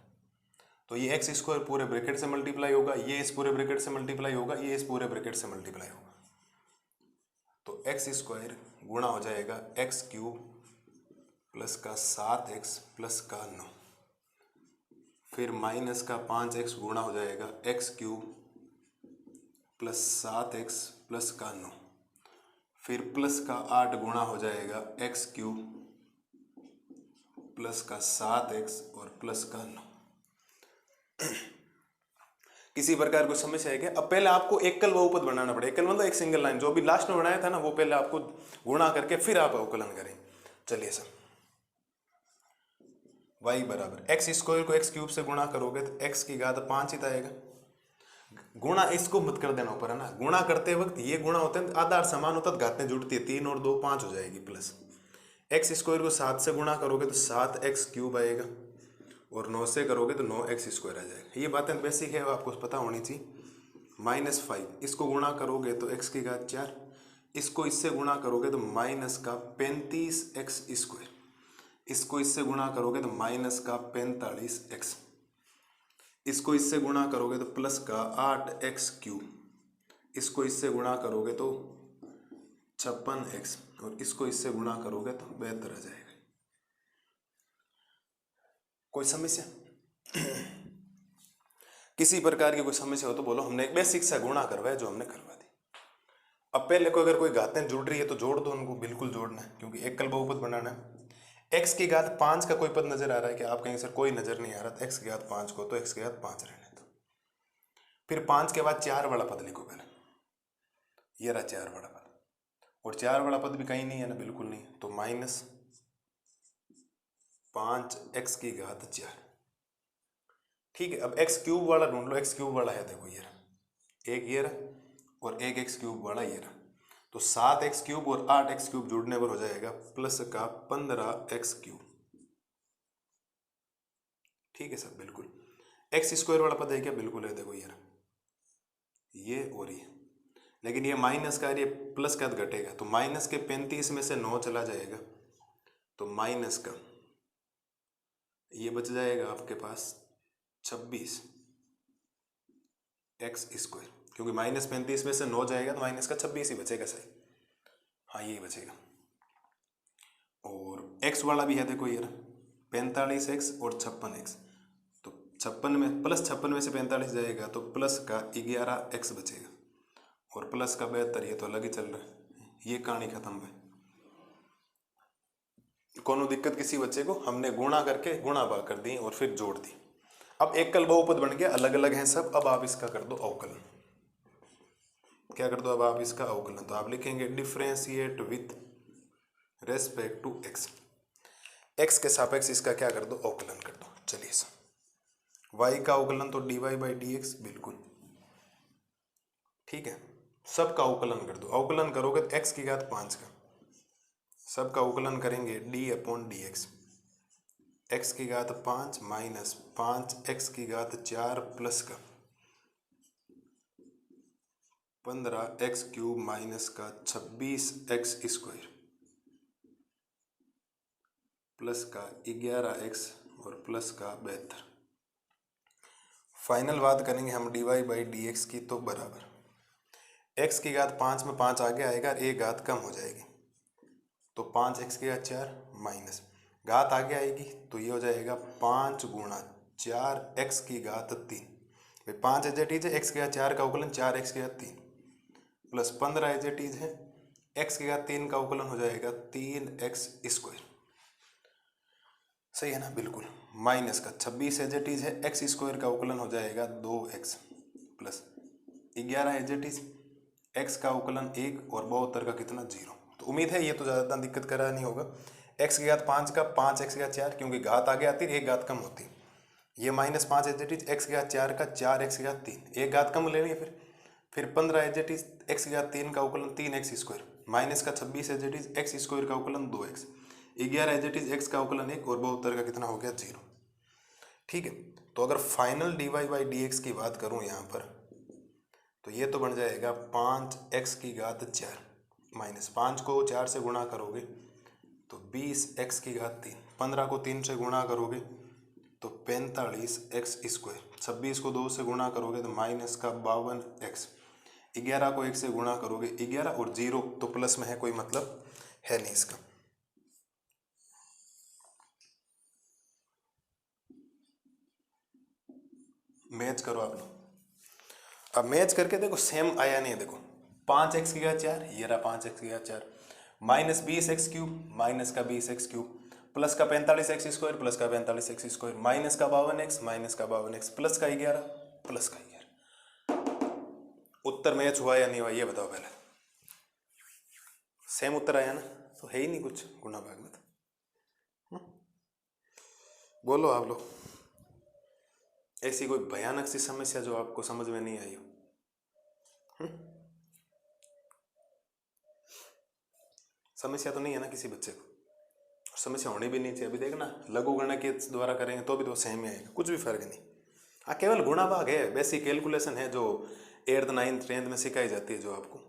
तो ये एक्स स्क्वायर पूरे ब्रैकेट से मल्टीप्लाई होगा, ये इस पूरे ब्रैकेट से मल्टीप्लाई होगा, ये इस पूरे ब्रैकेट से मल्टीप्लाई होगा। तो एक्स स्क्वायर गुणा हो जाएगा एक्स क्यूब प्लस का 7x प्लस का 9, फिर माइनस का 5x गुणा हो जाएगा x cube plus 7x plus का 9, फिर प्लस का 8 गुणा हो जाएगा एक्स क्यूब प्लस का 7x और प्लस का 9। किसी प्रकार को समस्या है क्या? अब पहले आपको एकल बहुपद बनाना पड़ेगा। एकल मतलब एक सिंगल लाइन, जो भी लास्ट में बनाया था ना वो पहले आपको गुणा करके फिर आप अवकलन करें। चलिए सर, y बराबर एक्स स्क्वायर को एक्स क्यूब से गुणा करोगे तो x की घात 5 ही आएगा। गुणा इसको मत कर देना ऊपर, है ना। गुणा करते वक्त ये गुणा होते हैं, आधार समान होता है, घातें जुड़ती है, 3 और 2 5 हो जाएगी, प्लस एक्स स्क्वायर को 7 से गुणा करोगे तो 7x क्यूब आएगा, और 9 से करोगे तो 9x स्क्वायर आ जाएगा। ये बातें बेसिक है, आपको पता होनी चाहिए। -5 इसको गुणा करोगे तो x की घात 4, इसको इससे गुणा करोगे तो माइनस का 35x स्क्वायर, इसको इससे गुणा करोगे तो माइनस का 45x, इसको इससे गुणा करोगे तो प्लस का 8x क्यूब, इसको इससे गुणा करोगे तो 56x, और इसको इससे गुणा करोगे तो 72 आ जाएगा। कोई समस्या? किसी प्रकार की कोई समस्या हो तो बोलो। हमने एक बेसिक सा गुणा करवाया जो हमने करवा दी। अब पहले को अगर कोई घातें जुड़ रही है तो जोड़ दो, उनको बिल्कुल जोड़ना है, क्योंकि एकल बहुपद बनाना है। x की घात 5 का कोई पद नजर आ रहा है कि आप कहेंगे सर कोई नजर नहीं आ रहा था x की घात 5 को, तो x की घात 5 रहने दो। फिर 5 के बाद 4 वाला पद लिखो पहले, ये रहा 4 वाला पद, और 4 वाला पद भी कहीं नहीं है ना, बिल्कुल नहीं, तो -5x की घात 4। ठीक है, अब x क्यूब वाला ढूंढ लो। x क्यूब वाला है, देखो ये रहा, एक ये रहा और एक x क्यूब वाला ये रहा, तो 7x क्यूब और 8x क्यूब जुड़ने पर हो जाएगा प्लस का 15x क्यूब। ठीक है सर, बिल्कुल। एक्स स्क्वायर वाला पद है क्या? बिल्कुल है, देखो ये रहा, ये और ये, लेकिन ये माइनस का, ये प्लस का घटेगा, तो माइनस के 35 में से 9 चला जाएगा, तो माइनस का ये बच जाएगा आपके पास 26 एक्स स्क्वायर, क्योंकि -35 में से 9 जाएगा तो माइनस का 26 ही बचेगा सही। हाँ यही बचेगा। और एक्स वाला भी है देखो यार, 45x और 56x, तो 56 में +56 में से 45 जाएगा तो प्लस का 11x बचेगा, और प्लस का 72, ये तो अलग ही चल रहा है। ये कहानी खत्म है। कोनो दिक्कत किसी बच्चे को, हमने गुणा करके गुणा भाग कर दी और फिर जोड़ दी। अब एकल बहुपद बन गया, अलग अलग हैं सब। अब आप इसका कर दो अवकलन। क्या कर दो अब आप इसका अवकलन? तो आप लिखेंगे differentiate with respect to x. X के सापेक्ष इसका क्या कर दो? अवकलन कर दो। चलिए वाई का अवकलन तो dy/dx, बिल्कुल ठीक है। सब का अवकलन कर दो। अवकलन करोगे तो x की घात 5 का, सब का अवकलन करेंगे d/dx, x की घात 5 माइनस 5x की घात 4 प्लस का 15x³ माइनस का 26x स्क्वायर प्लस का 11x और प्लस का 72। फाइनल बात करेंगे हम dy/dx की, तो बराबर x की घात 5 में 5 आगे आएगा, एक घात कम हो जाएगी तो 5x की घात 4 माइनस घात आगे आएगी तो ये हो जाएगा 5 गुणा 4x की घात 3। 5 एज इट इज है, x की घात 4 का अवकलन 4x की घात 3 प्लस 15 एज इट इज है, x की घात 3 का अवकलन हो जाएगा 3x स्क्वायर। सही है ना? बिल्कुल। माइनस का 26 एज इट इज है, x स्क्वायर का अवकलन हो जाएगा 2x plus 11 as it is, x का अवकलन 1 और 72 का कितना? 0। तो उम्मीद है ये तो ज़्यादा दिक्कत करा नहीं होगा। x की घात 5 का 5x की घात 4, क्योंकि घात आगे आती है एक घात कम होती। ये -5 एज इट इज, x की घात 4 का 4x की घात 3, एक घात कम ले लेंगे। फिर 15 एज इट इज, x की घात 3 का अवकलन 3x स्क्वायर माइनस का 26 as it is, x square का अवकलन 2x, 11 as it is, x का अवकलन 1 और 72 का कितना हो गया? 0। ठीक है। तो अगर फाइनल dy/dx की बात करूं यहाँ पर, तो ये तो बन जाएगा 5x की घात 4 माइनस 5 को 4 से गुणा करोगे तो 20x की घात 3, 15 को 3 से गुणा करोगे तो 45x स्क्वायर, 26 को 2 से गुणा करोगे तो माइनस का 52x, 11 को 1 से गुणा करोगे 11 और 0 तो प्लस में है, कोई मतलब है नहीं इसका। मैच करो आप लोग। अब मैच करके देखो सेम आया नहीं है। देखो 5x की घात 4, ये रहा 5x की घात 4 माइनस 20x³ माइनस का 20x³ प्लस का 45x स्क्वायर प्लस का 45x स्क्वायर माइनस का 52x प्लस का 11 प्लस का 11। उत्तर मैच हुआ या नहीं हुआ ये बताओ पहले। सेम उत्तर आया ना? तो है ही नहीं कुछ गुणा भाग में। बोलो आप लोग, ऐसी कोई भयानक सी समस्या जो आपको समझ में नहीं आई हो? समस्या तो नहीं है ना किसी बच्चे को? समस्या होनी भी नहीं चाहिए। अभी देखना लघु गणक के द्वारा करेंगे तो भी तो सेम ही आएगा, कुछ भी फर्क नहीं। हाँ केवल गुणा भाग है, बेसिक कैलकुलेशन है जो 8th 9th 10th में सिखाई जाती है, जो आपको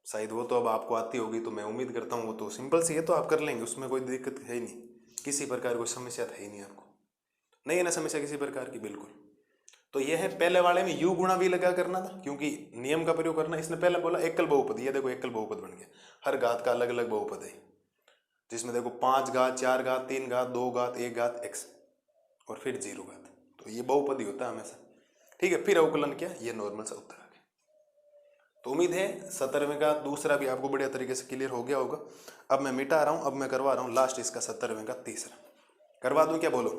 शायद वो तो अब आपको आती होगी, तो मैं उम्मीद करता हूँ वो तो सिंपल सी है, तो आप कर लेंगे, उसमें कोई दिक्कत है ही नहीं। किसी प्रकार कोई समस्या है ही नहीं आपको, नहीं है ना समस्या किसी प्रकार की? बिल्कुल। तो ये है पहले वाले में u गुणा v लगा करना था, क्योंकि नियम का प्रयोग करना। इसने पहले बोला एकल बहुपद, ये देखो एकल बहुपद बन गया, हर घात का अलग अलग बहुपद है, जिसमें देखो 5 घात 4 घात 3 घात 2 घात 1 घात x और फिर 0 घात, तो ये बहुपद ही होता है हमेशा। ठीक है। फिर अवकलन क्या? ये नॉर्मल सा उत्तर आ गया। तो उम्मीद है 17वें का दूसरा भी आपको बढ़िया तरीके से क्लियर हो गया होगा। अब मैं मिटा रहा हूँ, अब मैं करवा रहा हूँ लास्ट इसका 17वें का तीसरा। करवा दूँ क्या? बोलो।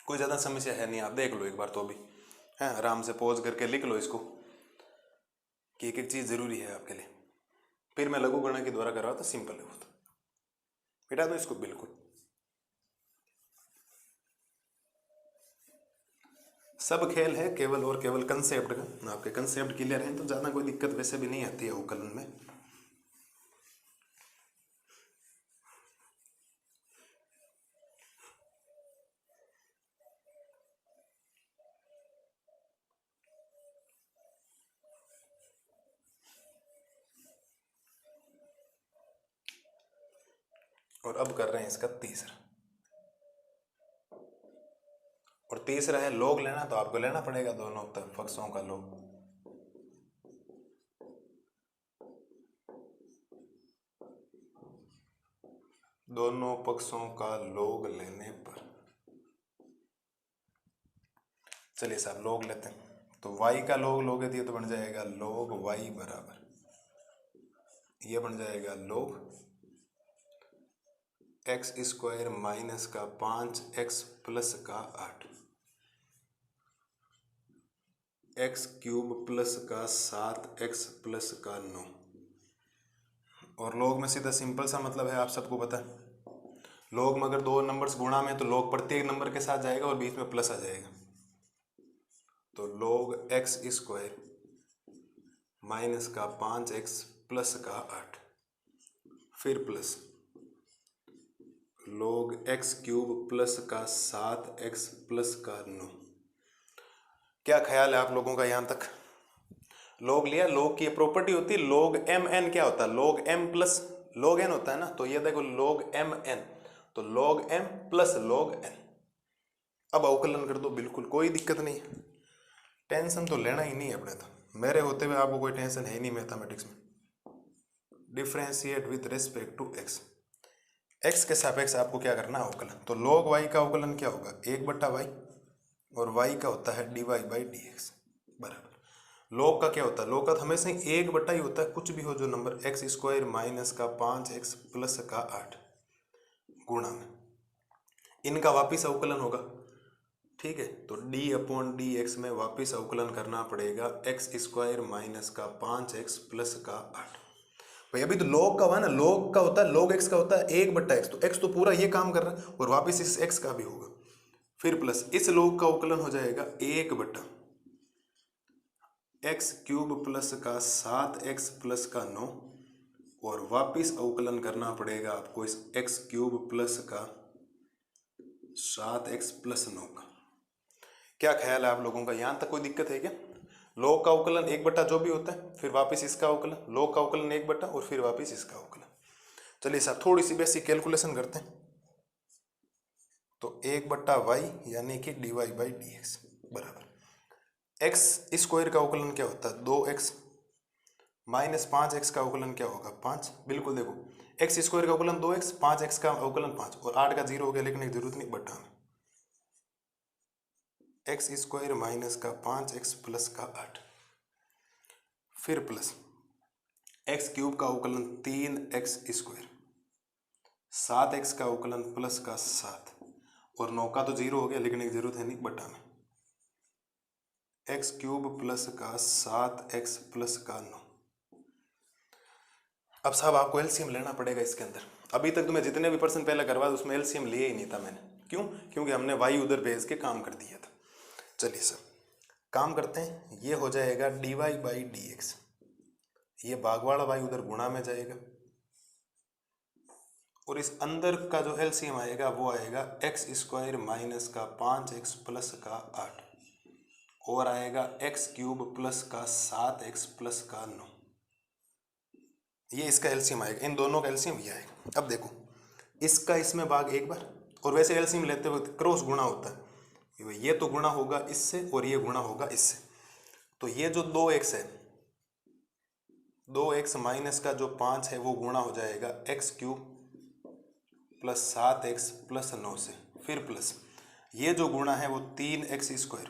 कोई ज़्यादा समस्या है नहीं, आप देख लो एक बार तो भी है, आराम से पॉज करके लिख लो इसको कि एक एक चीज़ ज़रूरी है आपके लिए। फिर मैं लघु गणना के द्वारा करवा तो सिंपल है वो तो। मिटा दो इसको बिल्कुल। सब खेल है केवल और केवल कंसेप्ट का। आपके कंसेप्ट क्लियर हैं तो ज़्यादा कोई दिक्कत वैसे भी नहीं आती है अवकलन में। और अब कर रहे हैं इसका तीसरा, और तीसरा है log लेना, तो आपको लेना पड़ेगा दोनों पक्षों का log। दोनों पक्षों का log लेने पर, चलिए साहब log लेते हैं। तो y का log लोगे तो ये तो बन जाएगा log y बराबर, ये बन जाएगा log एक्स स्क्वायर माइनस का 5x प्लस का 8, एक्स क्यूब प्लस का 7x प्लस का 9। और log में सीधा सिंपल सा मतलब है, आप सबको पता है log में अगर दो नंबर्स गुणा में तो log प्रत्येक नंबर के साथ जाएगा और बीच में प्लस आ जाएगा। तो log एक्स स्क्वायर माइनस का 5x प्लस का 8, फिर plus log x cube plus का 7x प्लस का 9। क्या ख्याल है आप लोगों का यहाँ तक? log लिया, log की प्रॉपर्टी होती है log mn, क्या होता है log m plus log n होता है ना, तो ये देखो log mn, तो log m plus log n। अब अवकलन कर दो, बिल्कुल कोई दिक्कत नहीं है, टेंशन तो लेना ही नहीं है अपने। तो मेरे होते हुए आपको कोई टेंशन है ही नहीं मैथमेटिक्स में। Differentiate with respect to x, x के सापेक्ष आपको क्या करना है अवकलन। तो log y का अवकलन क्या होगा 1/y, और y का होता है dy/dx बराबर। log का क्या होता है, log का तो हमेशा 1/ही होता है, कुछ भी हो जो नंबर, एक्स स्क्वायर माइनस का 5x प्लस का 8 गुणा में इनका वापिस अवकलन होगा, ठीक है। तो d/dx में वापिस अवकलन करना पड़ेगा एक्स स्क्वायर माइनस का 5x प्लस का 8। भाई अभी तो log का हुआ ना, log का होता है log x का होता है 1/x, तो x तो पूरा ये काम कर रहा है और वापिस इस x का भी होगा, फिर प्लस इस log का अवकलन हो जाएगा 1/x क्यूब प्लस का 7x प्लस का 9, और वापिस अवकलन करना पड़ेगा आपको इस x क्यूब प्लस का 7x प्लस 9 का। क्या ख्याल है आप लोगों का, यहाँ तक कोई दिक्कत है क्या? log का अवकलन 1/, जो भी होता है, फिर वापस इसका अवकलन, log का अवकलन 1/, और फिर वापस इसका अवकलन। चलिए साहब थोड़ी सी बेसिक कैलकुलेशन करते हैं। तो 1/y यानी कि dy/dx बराबर एक्स स्क्वायर का अवकलन क्या होता है 2x माइनस 5x का अवकलन क्या होगा 5। बिल्कुल देखो, एक्स स्क्वायर का अवकलन 2x, 5x का अवकलन 5, और 8 का 0 हो गया, लिखने की जरूरत नहीं बट्टा में। एक्स स्क्वायर माइनस का 5x प्लस का 8, फिर प्लस एक्स क्यूब का अवकलन 3x स्क्वायर, 7x का अवकलन प्लस का 7, और 9 का तो 0 हो गया, लिखने की जरूरत है नहीं बट्टा में। एक्स क्यूब प्लस का 7x प्लस का 9। अब साहब आपको एलसीएम लेना पड़ेगा इसके अंदर। अभी तक तो मैं जितने भी पर्सन पहले करवाया उसमें एलसीएम लिए ही नहीं था मैंने, क्यों? क्योंकि हमने वाई उधर भेज के काम कर दिया था। चलिए सर काम करते हैं, ये हो जाएगा dy/dx, ये भाग वाला y उधर गुणा में जाएगा, और इस अंदर का जो एलसीएम आएगा वो आएगा एक्स स्क्वायर माइनस का 5x प्लस का 8, और आएगा एक्स क्यूब प्लस का 7x प्लस का 9। ये इसका एलसीएम आएगा, इन दोनों का एलसीएम ये आएगा। अब देखो इसका इसमें भाग एक बार, और वैसे एलसीएम लेते वक्त क्रॉस गुणा होता है, ये तो गुणा होगा इससे और ये गुणा होगा इससे। तो ये जो 2x है, 2x माइनस का जो 5 है वो गुणा हो जाएगा x cube plus 7x plus 9 से, फिर प्लस ये जो गुणा है वो 3x स्क्वायर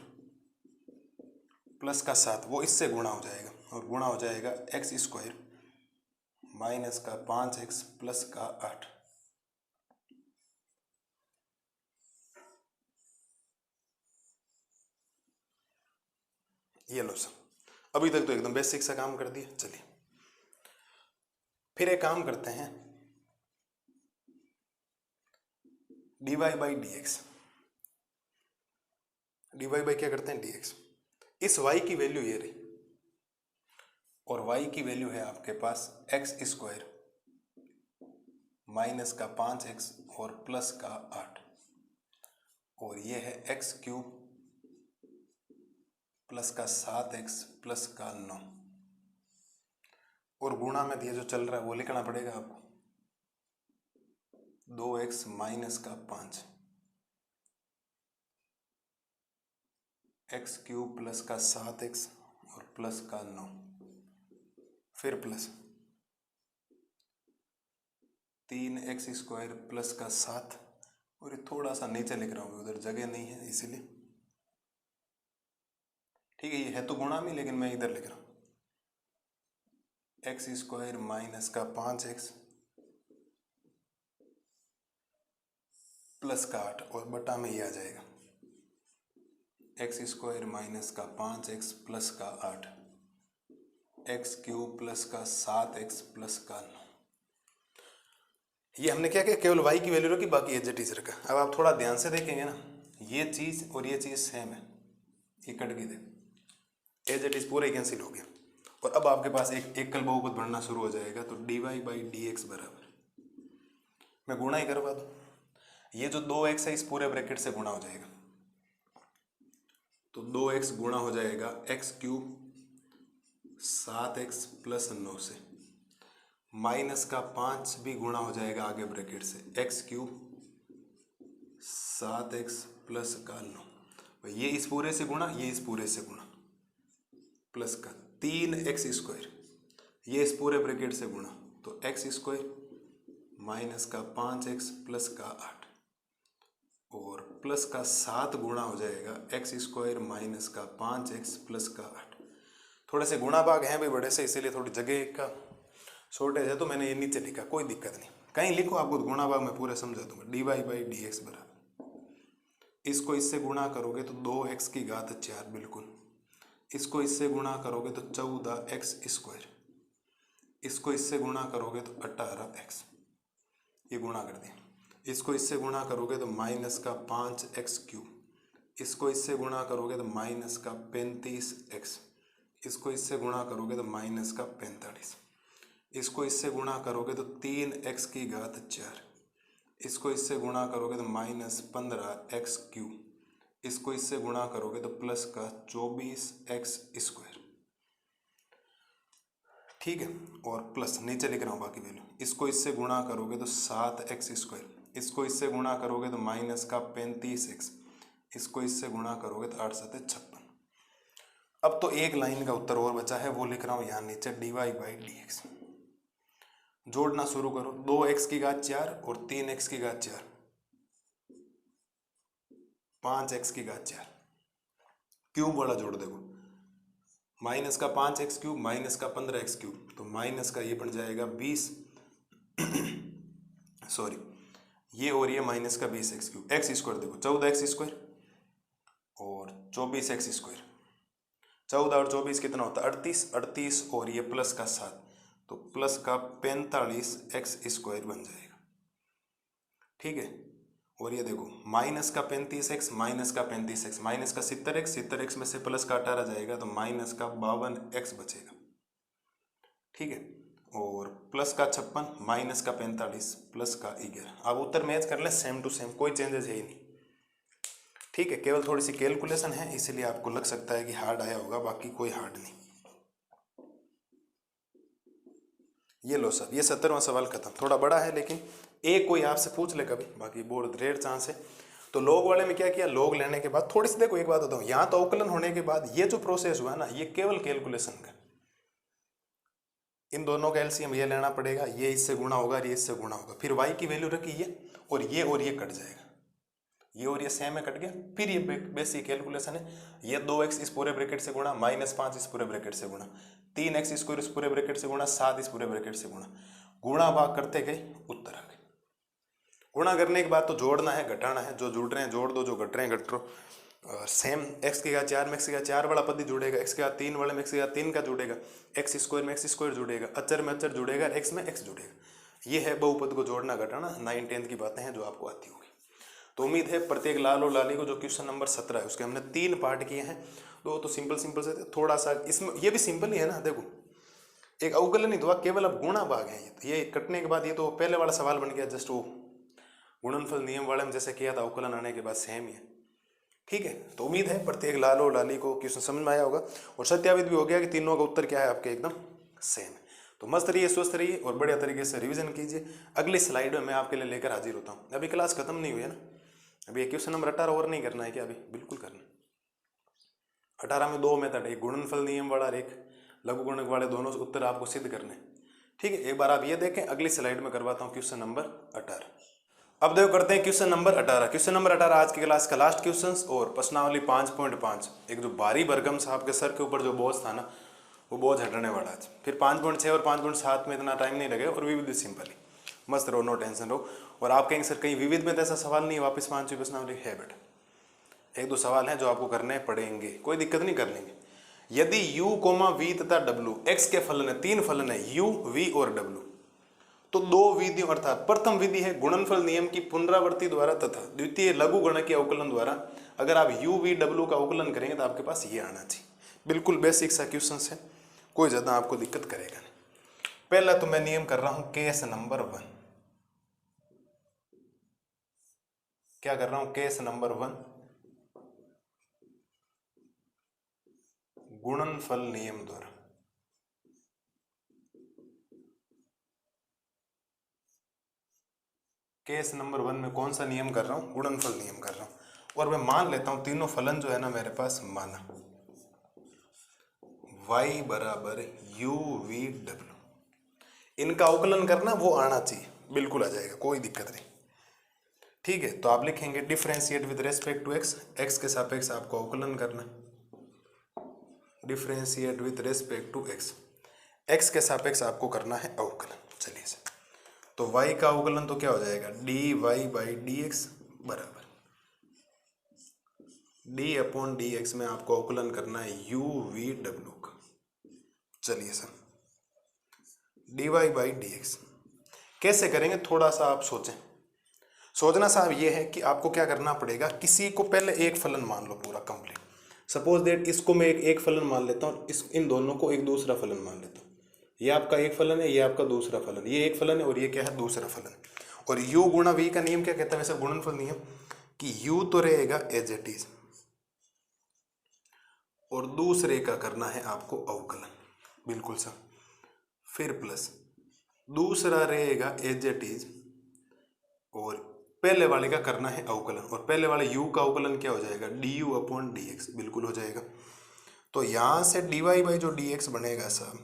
प्लस का 7 वो इससे गुणा हो जाएगा, और गुणा हो जाएगा एक्स स्क्वायर माइनस का 5x प्लस का 8। ये लो सर, अभी तक तो एकदम बेसिक सा काम कर दिया। चलिए फिर एक काम करते हैं, dy/dx, dy क्या करते हैं dx। इस y की वैल्यू ये रही, और y की वैल्यू है आपके पास एक्स स्क्वायर माइनस का 5x और प्लस का 8, और ये है एक्स क्यूब प्लस का 7x प्लस का 9, और गुणा में ये जो चल रहा है वो लिखना पड़ेगा आपको 2x माइनस का 5, एक्स क्यूब प्लस का 7x और प्लस का 9, फिर प्लस 3x स्क्वायर प्लस का 7, और ये थोड़ा सा नीचे लिख रहा हूँ, उधर जगह नहीं है इसीलिए। ठीक है, ये है तो गुणा में, लेकिन मैं इधर लिख रहा हूँ एक्स स्क्वायर माइनस का 5x प्लस का 8, और बटा में ये आ जाएगा एक्स स्क्वायर माइनस का 5x प्लस का 8, एक्स क्यूब प्लस का 7x प्लस का 9। ये हमने क्या किया, केवल y की वैल्यू रखी, बाकी एज इट इज रखा। अब आप थोड़ा ध्यान से देखेंगे ना, ये चीज और ये चीज सेम है, ये कट गई थे, एज इट इज पूरे कैंसिल हो गया। और अब आपके पास एक एकल बहुपद बनना शुरू हो जाएगा, तो dy बाई डी एक्स बराबर, मैं गुणा ही करवा दूं, ये जो 2x है इस पूरे ब्रैकेट से गुणा हो जाएगा, तो 2x गुणा हो जाएगा एक्स क्यूब 7x प्लस 9 से, माइनस का 5 भी गुणा हो जाएगा आगे ब्रैकेट से, एक्स क्यूब 7x प्लस का 9, ये इस पूरे से गुणा, ये इस पूरे से गुणा, प्लस का 3x स्क्वायर, ये इस पूरे ब्रैकेट से गुणा, तो एक्स स्क्वायर माइनस का 5x प्लस का 8, और प्लस का 7 गुणा हो जाएगा एक्स स्क्वायर माइनस का 5x प्लस का 8। थोड़े से गुणा भाग हैं भाई बड़े से, इसीलिए थोड़ी जगह का शॉर्टेज है, तो मैंने ये नीचे लिखा, कोई दिक्कत नहीं, कहीं लिखो, आपको गुणा भाग मैं पूरा समझा दूंगा। dy बाई डी एक्स बराबर, इसको इससे गुणा करोगे तो 2x की घात 4 बिल्कुल, इसको इससे गुणा करोगे तो 14x स्क्वायर, इसको इससे गुणा करोगे तो 18x, ये गुणा कर दिया, इसको इससे गुणा करोगे तो माइनस का 5x क्यूब, इसको इससे गुणा करोगे तो माइनस का 35x, इसको इससे गुणा करोगे तो माइनस का 45, इसको इससे गुणा करोगे तो 3x की घात 4, इसको इससे गुणा करोगे तो माइनस 15x क्यूब, इसको इससे गुणा करोगे तो प्लस का 24x स्क्वायर। ठीक है, और प्लस नीचे लिख रहा हूँ बाकी वैल्यू, इसको इससे गुणा करोगे तो 7x स्क्वायर, इसको इससे गुणा करोगे तो माइनस का 35x, इसको इससे गुणा करोगे तो 8 7 56। अब तो एक लाइन का उत्तर और बचा है, वो लिख रहा हूँ यहाँ नीचे, dy बाई डी एक्स। जोड़ना शुरू करो, 2x की घात 4 और 3x की घात 4, 5x की घात 4, क्यूब वाला जोड़ देखो, माइनस का 5x क्यूब माइनस का 15x क्यूब, तो माइनस का ये बन जाएगा 20 सॉरी ये, और ये माइनस का 20x क्यूब, एक्स स्क्वायर देखो 14x स्क्वायर और 24x स्क्वायर, 14 और 24 कितना होता है 38, 38 और ये प्लस का 7, तो प्लस का 45x स्क्वायर बन जाएगा। ठीक है, और ये देखो माइनस का 35x माइनस का 35x, माइनस का 70x, 70x में से प्लस का 18 जाएगा, तो माइनस का 52x बचेगा। ठीक है, और प्लस का 56 माइनस का 45 प्लस का 11। अब उत्तर मैच कर ले, सेम टू सेम, कोई चेंजेस है ही नहीं। ठीक है, केवल थोड़ी सी कैलकुलेशन है, इसलिए आपको लग सकता है कि हार्ड आया होगा, बाकी कोई हार्ड नहीं। ये लो सब, ये 17वां सवाल खत्म। थोड़ा बड़ा है लेकिन एक कोई आपसे पूछ ले कभी, बाकी बहुत रेयर चांस है। तो लॉग वाले में क्या किया, लॉग लेने के बाद थोड़ी सी देखो, एक बात बताऊं, यहाँ तो अवकलन होने के बाद ये जो प्रोसेस हुआ ना, ये केवल कैलकुलेशन का, इन दोनों का एलसीएम ये लेना पड़ेगा, ये इससे गुणा होगा, ये इससे गुणा होगा, फिर y की वैल्यू रखी ये और ये कट जाएगा, ये और ये सेम है, कट गया। फिर ये बेसिक कैलकुलेशन है, ये 2x इस पूरे ब्रैकेट से गुणा, -5 इस पूरे ब्रैकेट से गुणा, 3x स्क्वायर इस पूरे ब्रैकेट से गुणा, 7 इस पूरे ब्रैकेट से गुणा, गुणा भाग करते गए, उत्तर आ गए। गुणा करने के बाद तो जोड़ना है, घटाना है, जो जुड़ रहे हैं जोड़ दो, जो घट रहे हैं घट लो। सेम x की घात 4 में x की घात 4 वाला पद ही जुड़ेगा, x की घात 3 वाले में x की घात 3 का जुड़ेगा, x स्क्वायर में x स्क्वायर जुड़ेगा, अचर में अचर जुड़ेगा, x में x जुड़ेगा। ये है बहुपद को जोड़ना घटाना, 9 10 की बातें हैं जो आपको आती होगी। तो उम्मीद है प्रत्येक लाल और लाली को जो क्वेश्चन नंबर 17 है उसके हमने 3 पार्ट किए हैं। तो सिंपल से थोड़ा सा इसमें, ये भी सिंपल ही है ना, देखो एक अवकलन ही तो केवल अब गुणा भाग है, ये कटने के बाद ये तो पहले वाला सवाल बन गया, जस्ट वो गुणनफल नियम वाले में जैसे किया था, अवकलन आने के बाद सेम ही है। ठीक है, तो उम्मीद है प्रत्येक लाल और लाली को क्वेश्चन समझ में आया होगा और सत्यापित भी हो गया कि तीनों का उत्तर क्या है आपके, एकदम सेम है। तो मस्त रहिए, स्वस्थ रहिए और बढ़िया तरीके से रिवीजन कीजिए। अगली स्लाइड में मैं आपके लिए लेकर हाजिर होता हूँ। अभी क्लास खत्म नहीं हुई है ना, अभी क्वेश्चन नंबर 18 और नहीं करना है क्या, अभी बिल्कुल करना है। 18 में 2 मेथड, एक गुणनफल नियम वाला और एक लघु गुणक वाले, दोनों उत्तर आपको सिद्ध करने। ठीक है, एक बार आप ये देखें, अगली स्लाइड में करवाता हूँ क्वेश्चन नंबर 18। अब देखो करते हैं क्वेश्चन नंबर 18। क्वेश्चन नंबर 18 आज की क्लास का लास्ट क्वेश्चन और प्रश्नावली 5.5। एक जो भारी भरकम सा आपके सर के ऊपर जो बोझ था ना, वो बोझ हटने वाला आज। फिर 5.6 और 5.7 में इतना टाइम नहीं लगेगा और विविध सिंपली मस्त रहो, नो टेंशन रहो। और आप कहेंगे सर कहीं विविध में तो ऐसा सवाल नहीं है, वापस 5वीं प्रश्नावली है बेटा, एक दो सवाल हैं जो आपको करने पड़ेंगे, कोई दिक्कत नहीं, कर लेंगे। यदि u, v तथा w x के फलन है, 3 फलन है u, v और w, तो 2 विधियों अर्थात प्रथम विधि है गुणनफल नियम की पुनरावृत्ति द्वारा तथा द्वितीय लघु गणक के अवकलन द्वारा अगर आप u, v, w का अवकलन करेंगे तो आपके पास ये आना चाहिए। बिल्कुल बेसिक सा क्वेश्चन है, कोई ज़्यादा आपको दिक्कत करेगा नहीं। पहला तो मैं नियम कर रहा हूं केस नंबर 1। क्या कर रहा हूं? केस नंबर 1 गुणनफल नियम द्वारा। केस नंबर 1 में कौन सा नियम कर रहा हूं? गुणनफल नियम कर रहा हूं। और मैं मान लेता हूं तीनों फलन जो है ना मेरे पास माना, y बराबर u, v, w, इनका अवकलन करना वो आना चाहिए, बिल्कुल आ जाएगा, कोई दिक्कत नहीं। ठीक है, तो आप लिखेंगे differentiate with respect to x, x के सापेक्ष आपको अवकलन करना, differentiate with respect to x, x के सापेक्ष आपको करना है अवकलन। चलिए सर, तो y का अवकलन तो क्या हो जाएगा? dy बाई dx बराबर d अपॉन dx में आपको अवकलन करना है u, v, w का। चलिए सर, dy बाई dx कैसे करेंगे, थोड़ा सा आप सोचें। सोचना साहब ये है कि आपको क्या करना पड़ेगा, किसी को पहले एक फलन मान लो पूरा कंप्लीट। सपोज दैट इसको मैं एक फलन मान लेता हूँ, इन दोनों को एक दूसरा फलन मान लेता हूँ। ये आपका एक फलन है, ये आपका दूसरा फलन, ये एक फलन है और ये क्या है? दूसरा फलन। और u गुणा v का नियम क्या कहता है वैसे गुणनफल नियम, कि u तो रहेगा एज इट इज और दूसरे का करना है आपको अवकलन, बिल्कुल सर। फिर प्लस दूसरा रहेगा एज इट इज और पहले वाले का करना है अवकलन, और पहले वाले u का अवकलन क्या हो जाएगा? du अपॉन dx, बिल्कुल हो जाएगा। तो यहां से dy बाई जो dx बनेगा साहब,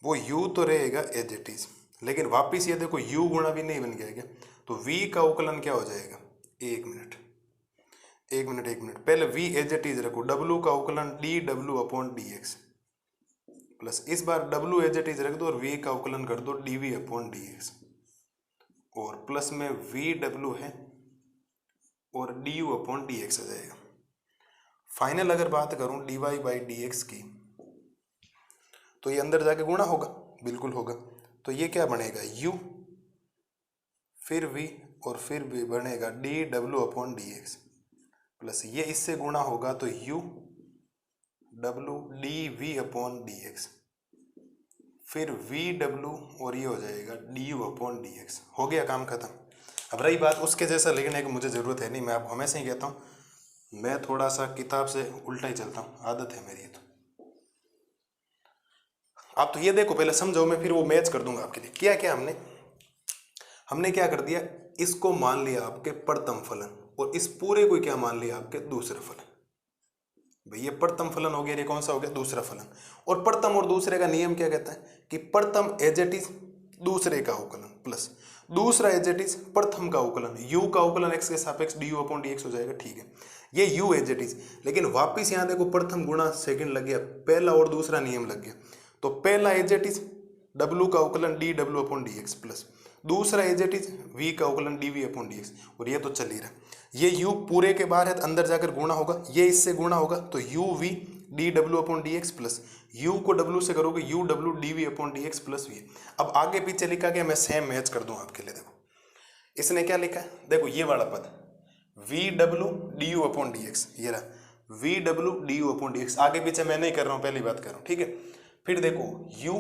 वो u तो रहेगा एज इट इज, लेकिन वापिस ये देखो u गुणा v नहीं बन गया क्या? तो v का अवकलन क्या हो जाएगा? एक मिनट, पहले v एज इट इज रखो, w का अवकलन dw अपॉन dx प्लस इस बार w एज इट इज रख दो और v का अवकलन कर दो dv अपॉन dx, और प्लस में vw है और du अपॉन dx आ जाएगा। फाइनल अगर बात करूं dy बाई dx की, तो ये अंदर जाके गुणा होगा, बिल्कुल होगा। तो ये क्या बनेगा? u फिर v और फिर v बनेगा dw अपॉन dx प्लस ये इससे गुणा होगा तो u w dv upon dx, फिर vw और ये हो जाएगा du अपॉन dx। हो गया काम खत्म। अब रही बात उसके जैसा लिखने की मुझे ज़रूरत है नहीं, मैं आपको हमेशा ही कहता हूँ, मैं थोड़ा सा किताब से उल्टा ही चलता हूँ, आदत है मेरी। तो आप तो ये देखो पहले समझो, मैं फिर वो मैच कर दूंगा आपके लिए। क्या क्या हमने क्या कर दिया, इसको मान लिया आपके प्रथम फलन और इस पूरे को क्या मान लिया? आपके दूसरा फलन। भाई ये प्रथम फलन हो गया, ये कौन सा हो गया? दूसरा फलन। और प्रथम और दूसरे का नियम क्या कहता है कि प्रथम एज इट इज दूसरे का अवकलन प्लस दूसरा एज इट इज प्रथम का अवकलन, u का अवकलन x के सापेक्ष du अपॉन dx हो जाएगा। ठीक है, ये u एज इट इज, लेकिन वापिस यहाँ देखो प्रथम गुणा सेकंड लग गया, पहला और दूसरा नियम लग गया। तो पहला एज इट इज w का अवकलन dw अपॉन dx प्लस दूसरा एज इट इज v का अवकलन dv अपॉन dx, और ये तो चल ही रहा। ये u पूरे के बाहर है तो अंदर जाकर गुणा होगा, ये इससे गुणा होगा तो uv dw upon dx plus u को w से करोगे uw dv upon dx plus v। अब आगे पीछे लिखा गया, मैं सेम मैच कर दूं आपके लिए। देखो इसने क्या लिखा है, देखो ये वाला पद vw du अपॉन dx, ये रहा vw du अपॉन dx। आगे पीछे मैं नहीं कर रहा हूँ, पहली बात कर रहा हूँ। ठीक है, फिर देखो u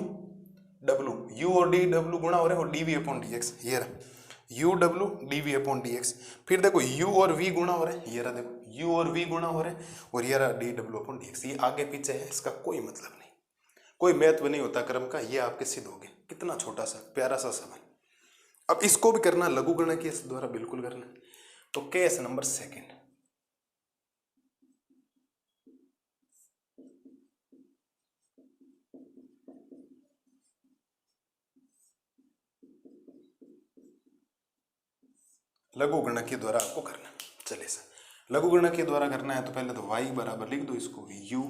और dw गुणा हो रहे हैं और dv अपॉन dx, ये रहा uw dv अपॉन dx। फिर देखो u और v गुणा हो रहे हैं, ये रहा देखो u और v गुणा हो रहे हैं और ये रहा dw अपॉन dx। ये आगे पीछे है, इसका कोई मतलब नहीं, कोई महत्व नहीं होता क्रम का, ये आपके सिद्ध हो गए। कितना छोटा सा प्यारा सा सवाल। अब इसको भी करना लघु गणक के द्वारा, बिल्कुल करना। तो केस नंबर सेकंड, लघु गणकीय द्वारा आपको करना। चलिए सर, लघु गणकीय द्वारा करना है तो पहले तो y बराबर लिख दो इसको u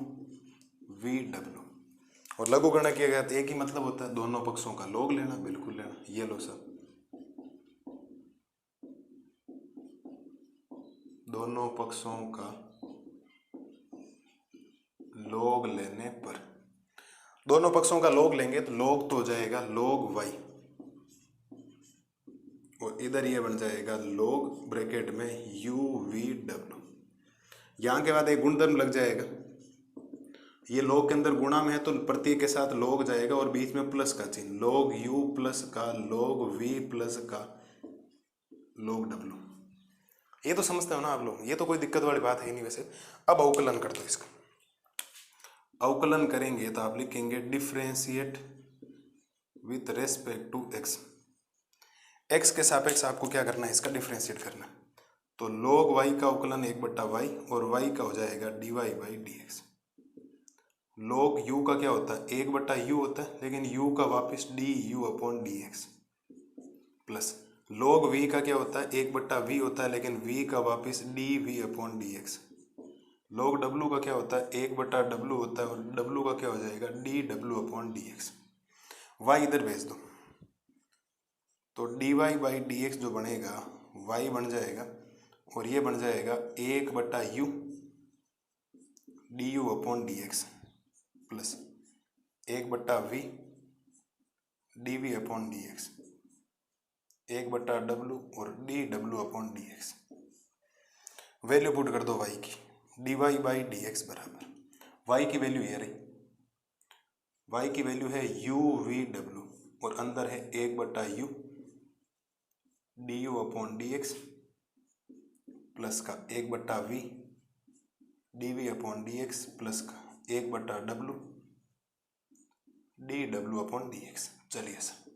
v w। और लघु गणकीय का एक ही मतलब होता है दोनों पक्षों का लॉग लेना, बिल्कुल लेना। ये लो सर, दोनों पक्षों का लॉग लेने पर, दोनों पक्षों का लॉग लेंगे तो लॉग तो हो जाएगा log y, और इधर ये बन जाएगा log ब्रैकेट में u v w। यहाँ के बाद एक गुणधर्म लग जाएगा, ये log के अंदर गुणा में है तो प्रत्येक के साथ log जाएगा और बीच में प्लस का चिन्ह, log u प्लस का log v प्लस का log w। ये तो समझते हो ना आप लोग, ये तो कोई दिक्कत वाली बात है नहीं वैसे। अब अवकलन कर दो इसका। अवकलन करेंगे तो आप लिखेंगे differentiate with respect to x। x के सापेक्ष आपको क्या करना है, इसका डिफरेंशिएट करना। तो log y का अवकलन 1/y और y का हो जाएगा dy by dx। log u का क्या होता है, 1/u होता है, लेकिन u का वापस du upon dx, plus log v का क्या होता है, 1/v होता है, लेकिन v का वापस dv upon dx। log w का क्या होता है, 1/w होता है, और w का क्या हो जाएगा, dw अपॉन dx। y इधर भेज दो तो dy बाई dx जो बनेगा y बन जाएगा, और ये बन जाएगा 1/u du upon dx plus 1/v dv upon dx, 1/w और dw upon dx। Value put कर दो y की, dy बाई dx बराबर, y की वैल्यू ये रही, y की वैल्यू है u v w और अंदर है 1/u du upon dx plus का 1/v dv upon dx plus का 1/w dw अपॉन dx। चलिए सर,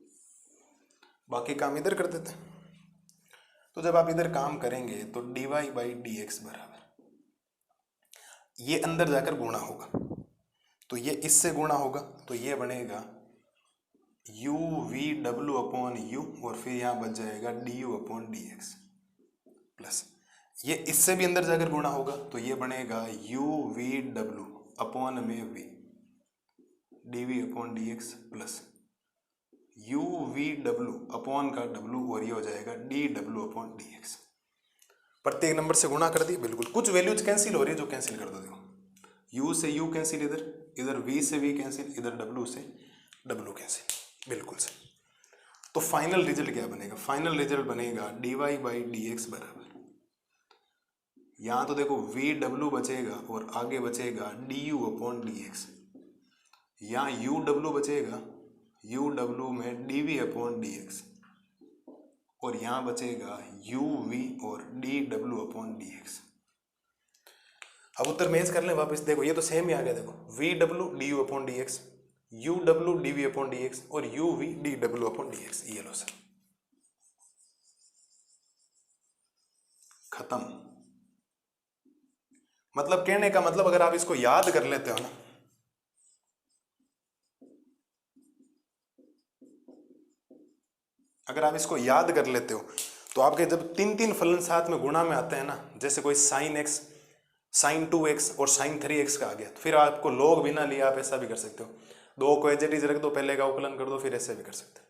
बाकी काम इधर कर देते हैं। तो जब आप इधर काम करेंगे तो dy बाई dx बराबर, ये अंदर जाकर गुणा होगा तो ये इससे गुणा होगा तो ये बनेगा u v w upon u, और फिर यहाँ बच जाएगा du अपॉन dx, प्लस ये इससे भी अंदर जाकर गुणा होगा तो ये बनेगा u v w अपॉन में v dv upon dx, plus u v w upon का w, और ये हो जाएगा dw अपॉन dx। प्रत्येक नंबर से गुणा कर दी, बिल्कुल। कुछ वैल्यूज कैंसिल हो रही है जो कैंसिल कर दो, देखो u से u कैंसिल, इधर इधर v से v कैंसिल, इधर w से w कैंसिल, बिल्कुल सही। तो फाइनल रिजल्ट क्या बनेगा, फाइनल रिजल्ट बनेगा dy बाई dx बराबर, यहाँ तो देखो v w बचेगा और आगे बचेगा du अपॉन dx, यहाँ u w बचेगा, u w में dv अपॉन dx, और यहाँ बचेगा u v और dw अपॉन dx। अब उत्तर मैच कर लें वापस, देखो ये तो सेम ही आ गया, देखो v w du upon dx, u w dv upon dx और u v dw upon dx। ये लो सर, खत्म। मतलब कहने का मतलब अगर आप इसको याद कर लेते हो ना, अगर आप इसको याद कर लेते हो तो आपके जब तीन तीन फलन साथ में गुणा में आते हैं ना, जैसे कोई साइन x, साइन 2x और साइन 3x का आ गया, तो फिर आपको log बिना लिए आप ऐसा भी कर सकते हो, दो को एज इट इज रख दो, पहले का अवकलन कर दो, फिर ऐसे भी कर सकते हो।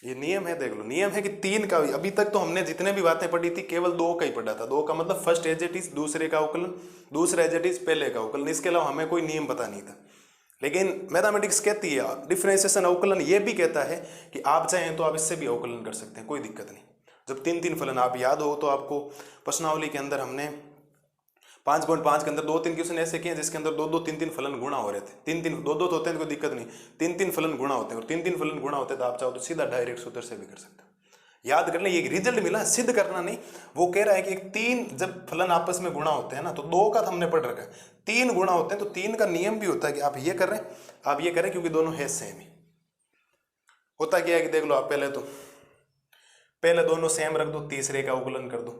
ये नियम है, देख लो, नियम है कि तीन का, अभी तक तो हमने जितने भी बातें पढ़ी थी केवल दो का ही पढ़ा था। दो का मतलब फर्स्ट एज इट इज, दूसरे का अवकलन, दूसरा एज इट इज, पहले का अवकलन, इसके अलावा हमें कोई नियम पता नहीं था। लेकिन मैथमेटिक्स कहती है, डिफरेंशिएशन अवकलन ये भी कहता है कि आप चाहें तो आप इससे भी अवकलन कर सकते हैं, कोई दिक्कत नहीं। जब तीन तीन फलन आप याद हो तो आपको प्रश्नावली के अंदर हमने 5.5 के अंदर 2-3 क्वेश्चन ऐसे किए जिसके अंदर 2-2 3-3 फलन गुणा हो रहे थे। 3-3 2-2 तो होते हैं, कोई दिक्कत नहीं, 3-3 फलन गुणा होते हैं, और 3-3 फलन गुणा होते हैं तो आप चाहो तो सीधा डायरेक्ट सूत्र से भी कर सकते हो। याद कर लें, ये रिजल्ट मिला, सिद्ध करना नहीं। वो कह रहा है कि तीन जब फलन आपस में गुणा होते हैं ना, तो दो का हमने पढ़ रखा है, तीन गुणा होते हैं तो तीन का नियम भी होता है कि आप ये कर रहे हैं, आप ये करें, क्योंकि दोनों है सेम ही। होता क्या है कि देख लो, आप पहले दोनों सेम रख दो, तीसरे का अवकलन कर दो,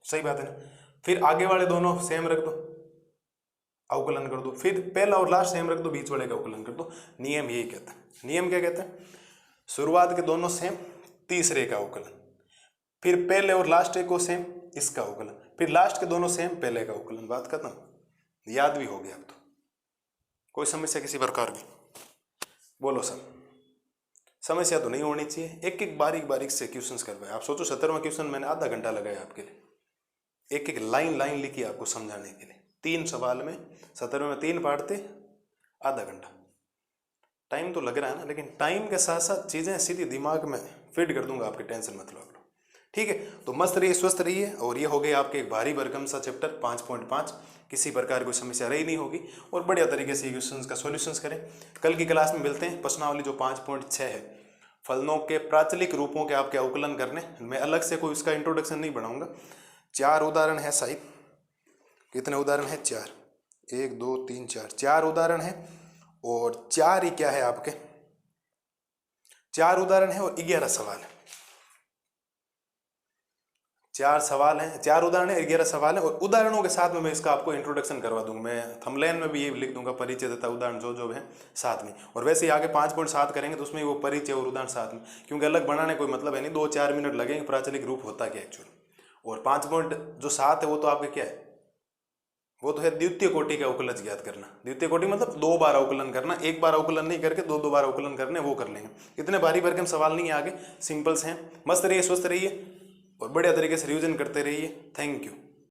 सही बात है ना। फिर आगे वाले दोनों सेम रख दो, अवकलन कर दो, फिर पहला और लास्ट सेम रख दो, बीच वाले का अवकलन कर दो। नियम यही कहता है। नियम क्या कहता है, शुरुआत के दोनों सेम, तीसरे का अवकलन, फिर पहले और लास्ट एक को सेम, इसका अवकलन, फिर लास्ट के दोनों सेम, पहले का अवकलन। बात खत्म, याद भी हो गया अब तो। कोई समस्या किसी प्रकार की? बोलो सर। समस्या तो नहीं होनी चाहिए। एक एक बारीक बारीक से क्वेश्चंस करवाए। आप सोचो 17वां क्वेश्चन मैंने आधा घंटा लगाया आपके लिए, एक एक लाइन लाइन लिखी आपको समझाने के लिए। 3 सवाल में 17वें में 3 पार्ट थे, आधा घंटा टाइम तो लग रहा है ना, लेकिन टाइम के साथ साथ चीज़ें सीधी दिमाग में फिट कर दूंगा आपकी, टेंशन मत लो आप लोग। ठीक है, तो मस्त रहिए, स्वस्थ रहिए। और ये हो गए आपके एक भारी भरकम सा चैप्टर 5.5, किसी प्रकार की समस्या रही नहीं होगी और बढ़िया तरीके से क्वेश्चंस का सॉल्यूशंस करें। कल की क्लास में मिलते हैं। प्रश्नावली जो 5.6 है, फलनों के प्राचलिक रूपों के आपके अवकलन करने। मैं अलग से कोई इसका इंट्रोडक्शन नहीं बनाऊंगा। 4 उदाहरण है शायद, कितने उदाहरण है? 4, 1 2 3 4 उदाहरण है। और 4 ही क्या है आपके, 4 उदाहरण है और 11 सवाल है। 4 सवाल हैं, 4 उदाहरण है, 11 सवाल है। और उदाहरणों के साथ में मैं इसका आपको इंट्रोडक्शन करवा दूंगा। मैं थंबनेल में भी ये लिख दूंगा, परिचय तथा उदाहरण जो जो है साथ में। और वैसे ही आगे 5.7 करेंगे तो उसमें वो परिचय और उदाहरण साथ में, क्योंकि अलग बनाने कोई मतलब है नहीं। 2-4 मिनट लगेंगे प्राचलिक रूप होता क्या एक्चुअल। और 5.7 है वो तो आपके क्या है, वो तो है द्वितीय कोटि का अवकलज ज्ञात करना। द्वितीय कोटि मतलब 2 बार अवकलन करना, एक बार अवकलन नहीं करके 2 बार अवकलन करने, वो कर लेंगे। इतने भारी भरकम सवाल नहीं है आगे, सिंपल्स हैं। मस्त रहिए, स्वस्थ रहिए और बढ़िया तरीके से रिवीजन करते रहिए। Thank you.